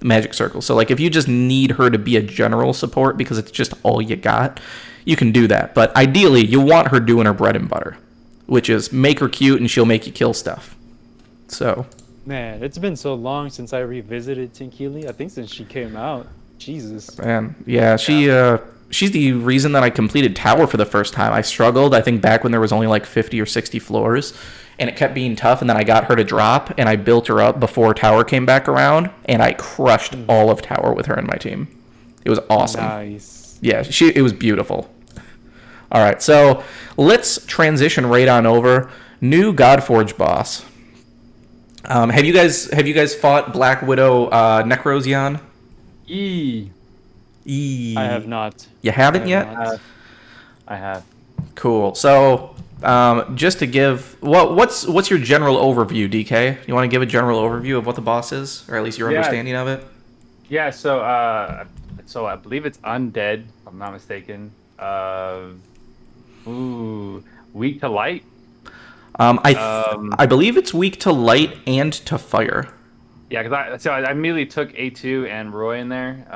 magic circles. So, like, if you just need her to be a general support because it's just all you got, you can do that. But ideally, you want her doing her bread and butter, which is make her cute and she'll make you kill stuff. So, Man, it's been so long since I revisited Tinkili. I think since she came out. Jesus. man, yeah, she's the reason that I completed Tower for the first time. I struggled, I think, back when there was only like 50 or 60 floors, and it kept being tough, and then I got her to drop, and I built her up before Tower came back around, and I crushed all of Tower with her in my team. It was awesome. Nice. Yeah, it was beautiful. All right, so let's transition right on over. New Godforge boss. Have you guys fought Black Widow Necrosian? E. I have not. You haven't I yet? have not. I have. Cool. So, just to give what's your general overview, DK? You want to give a general overview of what the boss is, or at least your understanding of it? Yeah. So I believe it's undead. If I'm not mistaken. Weak to light. I believe it's weak to light and to fire. Yeah, because I immediately took A2 and Roy in there,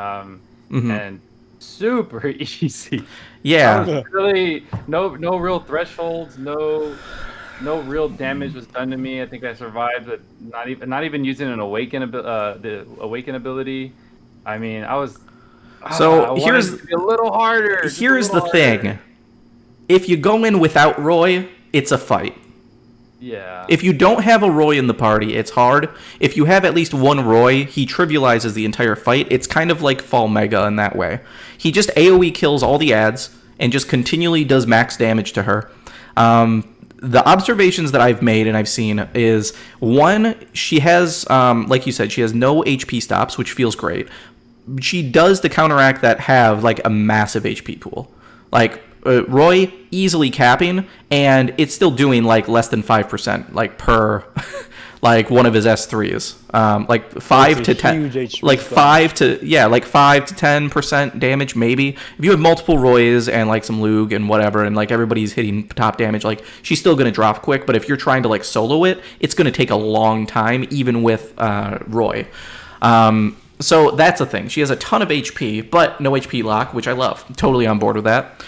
and super easy. Yeah. That was really no real thresholds, no real damage was done to me. I think I survived, but not even using an the awaken ability. I mean, I was. So I here's wanted it to be a little harder. Here's the thing: if you go in without Roy, it's a fight. Yeah. If you don't have a Roy in the party, it's hard. If you have at least one Roy, he trivializes the entire fight. It's kind of like Fall Mega in that way. He just AoE kills all the ads and just continually does max damage to her. The observations that I've made and I've seen is, one, she has, like you said, she has no HP stops, which feels great. She does, to counteract that, have like a massive HP pool. Like, Roy easily capping, and it's still doing like less than 5%, like per, like one of his S3s, like 5 to 10, like 5 to 10% damage maybe. If you have multiple Roys and like some Lug and whatever, and like everybody's hitting top damage, like she's still gonna drop quick. But if you're trying to like solo it, it's gonna take a long time, even with Roy. So that's a thing. She has a ton of HP, but no HP lock, which I love. Totally on board with that.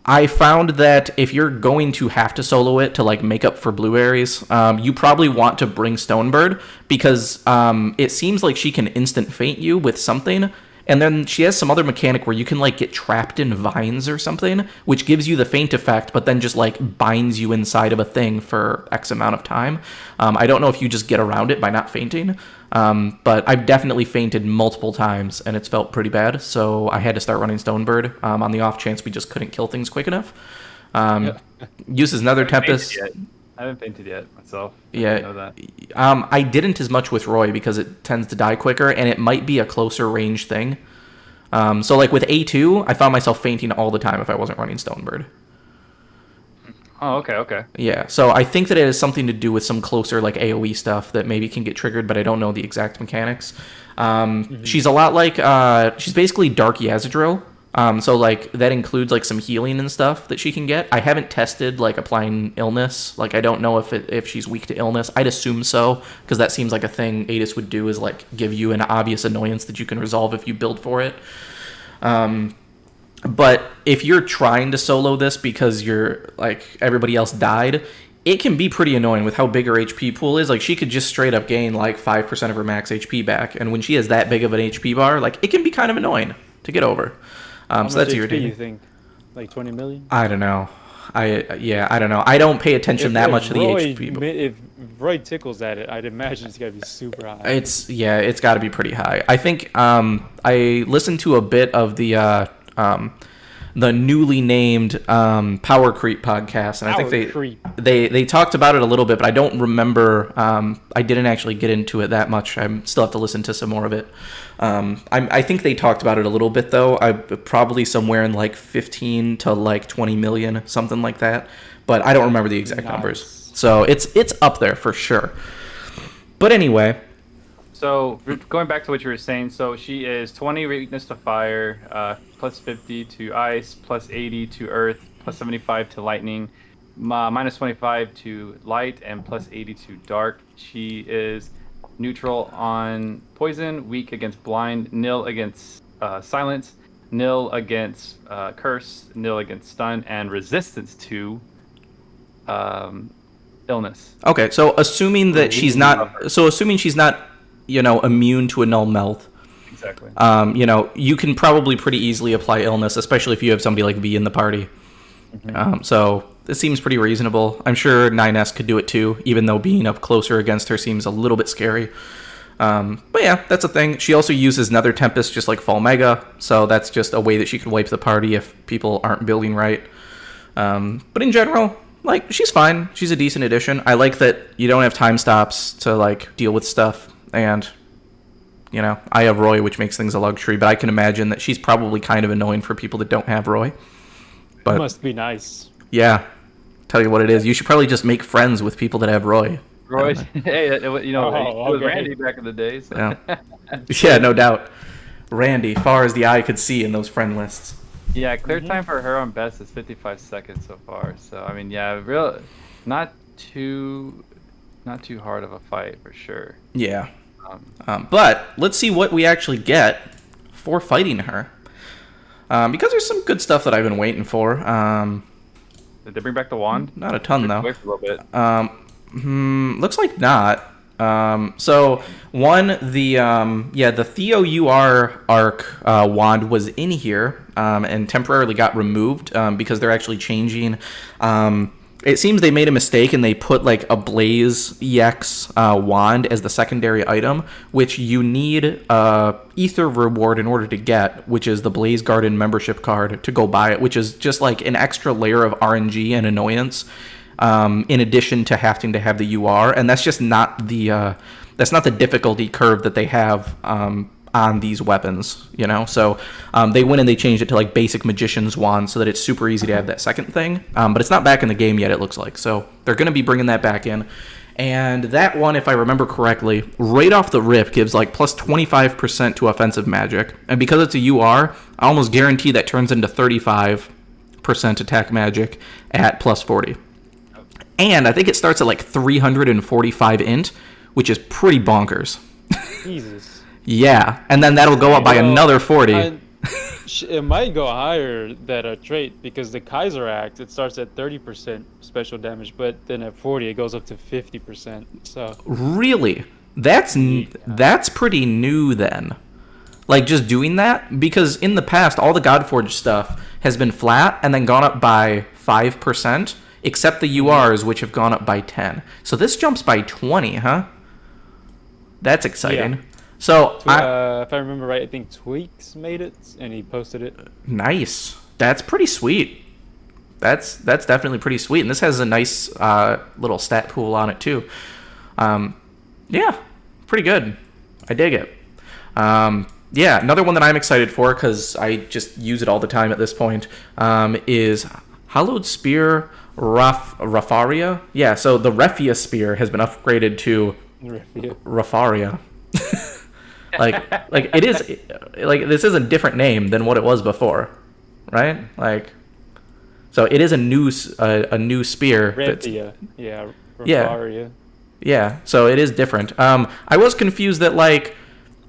I found that if you're going to have to solo it to like make up for blueberries, you probably want to bring Stonebird, because it seems like she can instant feint you with something, and then she has some other mechanic where you can like get trapped in vines or something, which gives you the feint effect, but then just like binds you inside of a thing for X amount of time. I don't know if you just get around it by not feinting, but I've definitely feinted multiple times and it's felt pretty bad, so I had to start running Stonebird on the off chance we just couldn't kill things quick enough. Uses Nether Tempest. I haven't fainted yet myself. Yeah, I know that. I didn't as much with Roy because it tends to die quicker, and it might be a closer range thing. So like with A2, I found myself fainting all the time if I wasn't running Stonebird. Oh, okay. Yeah, so I think that it has something to do with some closer like AoE stuff that maybe can get triggered, but I don't know the exact mechanics. She's a lot like she's basically Dark Yazadrill, So like that includes like some healing and stuff that she can get. I haven't tested like applying illness. Like I don't know if she's weak to illness. I'd assume so, because that seems like a thing Adis would do, is like give you an obvious annoyance that you can resolve if you build for it. But if you're trying to solo this because you're like everybody else died, it can be pretty annoying with how big her HP pool is. Like she could just straight up gain like 5% of her max HP back, and when she has that big of an HP bar, like it can be kind of annoying to get over. So that's irritating. You think? Like 20 million? I don't know. I don't know. I don't pay attention that much to the HP. If Roy tickles at it, I'd imagine it's gotta be super high. It's got to be pretty high. I think I listened to a bit of the newly named Power Creep podcast, and I think they talked about it a little bit, but I don't remember. I didn't actually get into it that much. I still have to listen to some more of it. I think they talked about it a little bit though. I probably somewhere in like 15 to like 20 million, something like that. But I don't remember the exact numbers. So it's up there for sure. But anyway. So going back to what you were saying, so she is 20 weakness to fire, plus 50 to ice, plus 80 to earth, plus 75 to lightning, minus 25 to light, and plus 80 to dark. She is neutral on poison, weak against blind, nil against silence, nil against curse, nil against stun, and resistance to illness. Okay, so assuming she's not immune to a null melt. Exactly. You can probably pretty easily apply illness, especially if you have somebody like V in the party. Mm-hmm. So this seems pretty reasonable. I'm sure 9S could do it too, even though being up closer against her seems a little bit scary. But yeah, that's a thing. She also uses Nether Tempest just like Fall Mega, so that's just a way that she can wipe the party if people aren't building right. But in general, like, she's fine. She's a decent addition. I like that you don't have time stops to like deal with stuff, and I have Roy, which makes things a luxury, but I can imagine that she's probably kind of annoying for people that don't have Roy. But it must be nice. Yeah. Tell you what it is. You should probably just make friends with people that have Roy. Hey, it was Randy back in the day. So. Yeah. Yeah, no doubt. Randy, far as the eye could see in those friend lists. Yeah, clear time for her on best is 55 seconds so far. So I mean, yeah, not too hard of a fight for sure. Yeah. But let's see what we actually get for fighting her. Because there's some good stuff that I've been waiting for. Did they bring back the wand? Not a ton though. Wait for a little bit. Looks like not. So one, the Theo UR arc wand was in here and temporarily got removed because they're actually changing. It seems they made a mistake and they put like a Blaze EX wand as the secondary item, which you need Ether reward in order to get, which is the Blaze Garden membership card to go buy it, which is just like an extra layer of RNG and annoyance. In addition to having to have the UR, and that's just not the difficulty curve that they have on these weapons, So they went and they changed it to like basic magician's wand so that it's super easy to have that second thing. But it's not back in the game yet, it looks like. So they're going to be bringing that back in. And that one, if I remember correctly, right off the rip gives like plus 25% to offensive magic. And because it's a UR, I almost guarantee that turns into 35% attack magic at plus 40. And I think it starts at like 345 int, which is pretty bonkers. Jesus. Yeah, and then that'll go up by another 40. It might go higher, that trait, because the Kaiser Act, it starts at 30% special damage, but then at 40 it goes up to 50%. So really? That's pretty new then. Like just doing that? Because in the past, all the godforge stuff has been flat and then gone up by 5%. Except the URs, which have gone up by 10. So this jumps by 20, huh? That's exciting. Yeah. So if I remember right, I think Tweaks made it, and he posted it. Nice. That's pretty sweet. That's definitely pretty sweet. And this has a nice little stat pool on it, too. Yeah, pretty good. I dig it. Yeah, another one that I'm excited for, because I just use it all the time at this point, is Hallowed Spear Rafaria? Yeah, so the Refia Spear has been upgraded to Rafaria. like it is, like this is a different name than what it was before. right? Like, so it is a new spear. Revia. Yeah. Yeah. Revaria. Yeah, so it is different. I was confused that, like,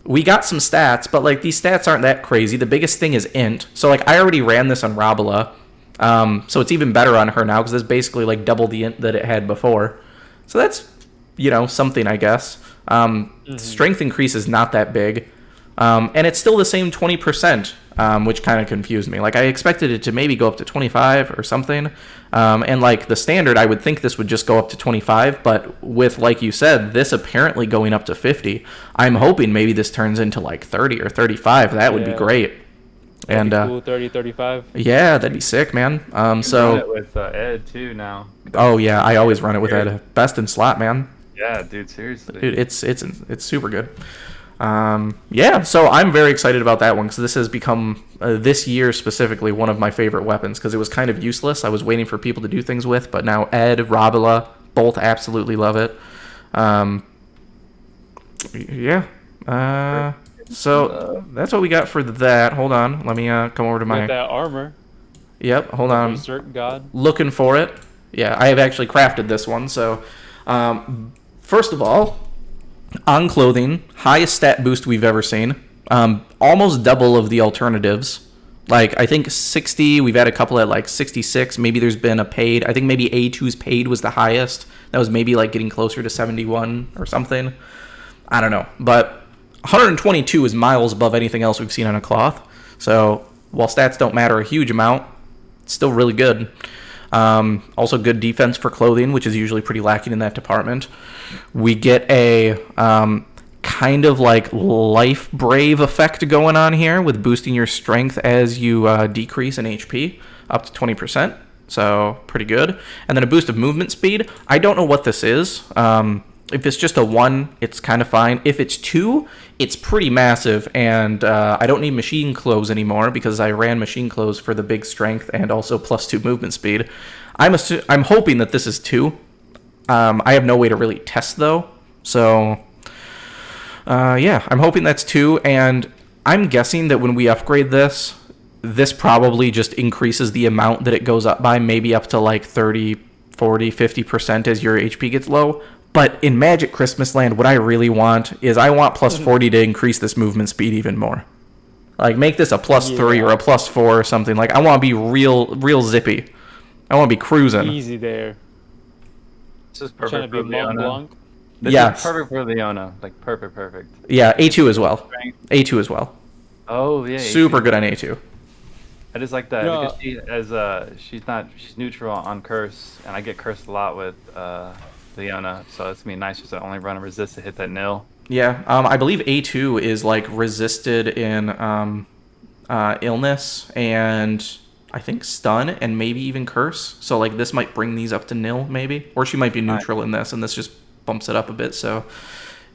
we got some stats, but, like, these stats aren't that crazy. The biggest thing is int. So, like, I already ran this on Robila, so it's even better on her now because it's basically, like, double the int that it had before. So that's, something, I guess. Strength increase is not that big, and it's still the same 20%, which kind of confused me. Like, I expected it to maybe go up to 25 or something, and, like, the standard, I would think this would just go up to 25, but with, like you said, this apparently going up to 50, I'm hoping maybe this turns into, like, 30 or 35. That would be great. That'd be cool, 30, 35. Yeah, that'd be sick, man. So run it with Ed too now. Oh yeah, I always run it with Ed. Best in slot, man. Yeah, dude, seriously. Dude, it's super good. Yeah, so I'm very excited about that one because this has become this year specifically one of my favorite weapons because it was kind of useless. I was waiting for people to do things with, but now Ed, Robila, both absolutely love it. Yeah. So that's what we got for that. Hold on, let me come over to my. Got that armor. Yep, hold on. Berserk God. Looking for it. Yeah, I have actually crafted this one. So, first of all, on clothing, highest stat boost we've ever seen. Almost double of the alternatives. Like, I think 60, we've had a couple at like 66. Maybe there's been a paid. I think maybe A2's paid was the highest. That was maybe like getting closer to 71 or something. I don't know. But 122 is miles above anything else we've seen on a cloth. So, while stats don't matter a huge amount, it's still really good. Also good defense for clothing, which is usually pretty lacking in that department. We get a kind of like life brave effect going on here with boosting your strength as you decrease in HP up to 20%. So pretty good. And then a boost of movement speed. I don't know what this is. If it's just a 1, it's kind of fine. If it's 2, it's pretty massive, and I don't need machine clothes anymore because I ran machine clothes for the big strength and also +2 movement speed. I'm hoping that this is 2. I have no way to really test, though. So, yeah, I'm hoping that's 2, and I'm guessing that when we upgrade this, this probably just increases the amount that it goes up by, maybe up to like 30, 40, 50% as your HP gets low. But in Magic Christmas Land, what I really want is I want +40 to increase this movement speed even more. Like, make this a +3 or a +4 or something. Like, I want to be real zippy. I want to be cruising. Easy there. This is perfect for Leona. Yes. This is perfect for Leona. Like, perfect. Yeah, A2 as well. A2 as well. Oh, yeah. Super A2. good on A2. I just like that because she's neutral on curse, and I get cursed a lot with Leona, so it's gonna be nice just to only run a resist to hit that nil. Yeah, I believe A2 is like resisted in illness and I think stun and maybe even curse. So like this might bring these up to nil maybe, or she might be neutral in this, and this just bumps it up a bit. So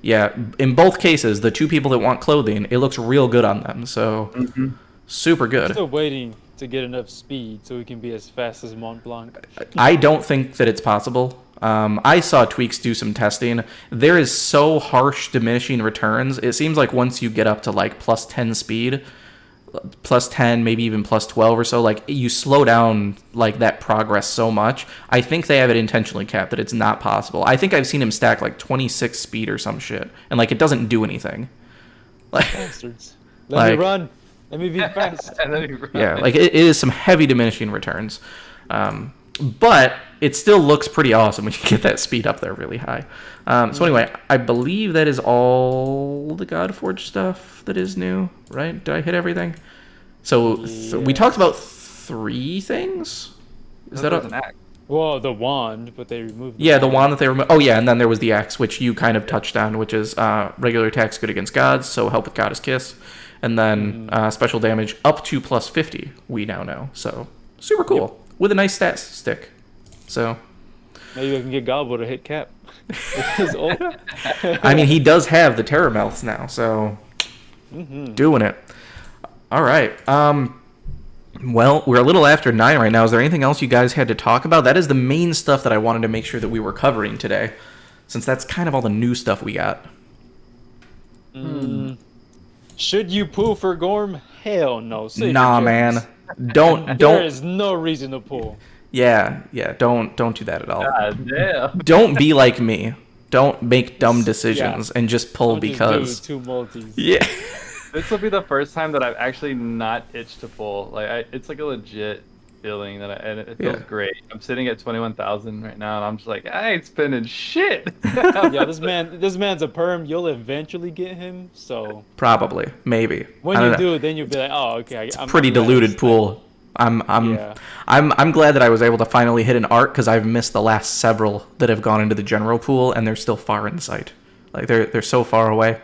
yeah, in both cases, the two people that want clothing, it looks real good on them. So super good. Still waiting to get enough speed so we can be as fast as Mont Blanc. I don't think that it's possible. I saw Tweaks do some testing. There is so harsh diminishing returns. It seems like once you get up to like +10 speed, +10, maybe even +12 or so, like you slow down like that progress so much. I think they have it intentionally capped that it's not possible. I think I've seen him stack like 26 speed or some shit, and like it doesn't do anything. Like, bastards. Let me run. Let me be fast. Yeah, like it is some heavy diminishing returns. But it still looks pretty awesome when you get that speed up there really high. So anyway, I believe that is all the Godforge stuff that is new, right? Did I hit everything? So we talked about 3 things? Is that an axe? Well, the wand, but they removed the wand that they removed. Oh, yeah, and then there was the axe, which you kind of touched on, which is regular attacks good against gods, so help with Goddess Kiss. And then special damage up to +50, we now know. So super cool. With a nice stat stick. So maybe I can get Gobble to hit Cap. His ult. I mean, he does have the Terror Mouths now, so doing it. All right. Well, we're a little after 9 right now. Is there anything else you guys had to talk about? That is the main stuff that I wanted to make sure that we were covering today, since that's kind of all the new stuff we got. Should you pull for Gorm? Hell no. Save Nah, your man. gems. Don't There is no reason to pull. Yeah, don't do that at all. God damn. Don't be like me. Don't make dumb decisions and just pull Don't because. just do two multis. Yeah. This will be the first time that I've actually not itched to pull. Like, it's like a legit feeling and it feels Yeah. great. I'm sitting at 21,000 right now, and I'm just like, I ain't spending shit. Yeah, this man's a perm. You'll eventually get him. So Probably, maybe. when I don't you know. do, then you'll be like, oh, okay. I'm Pretty glad diluted it's- pool. Yeah. I'm glad that I was able to finally hit an arc because I've missed the last several that have gone into the general pool and they're still far in sight. Like they're so far away.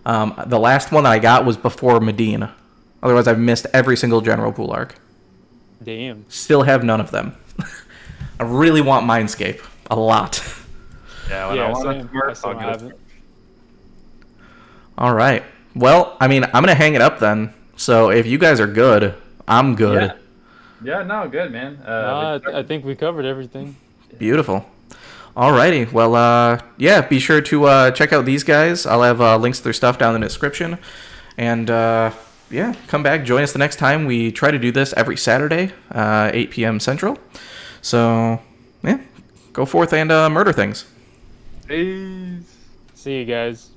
The last one that I got was before Medina. Otherwise, I've missed every single general pool arc. Damn. Still have none of them. I really want Mindscape a lot. Yeah, when I Yeah, want same. to smurf, I still I'll get a haven't. All right. Well, I mean, I'm gonna hang it up then. So if you guys are good, I'm good. Yeah. Yeah, no, good, man. I think we covered everything. Beautiful. Alrighty. Well, yeah, be sure to check out these guys. I'll have links to their stuff down in the description. And, yeah, come back. Join us the next time. We try to do this every Saturday, 8 p.m. Central. So, yeah, go forth and murder things. Peace. See you guys.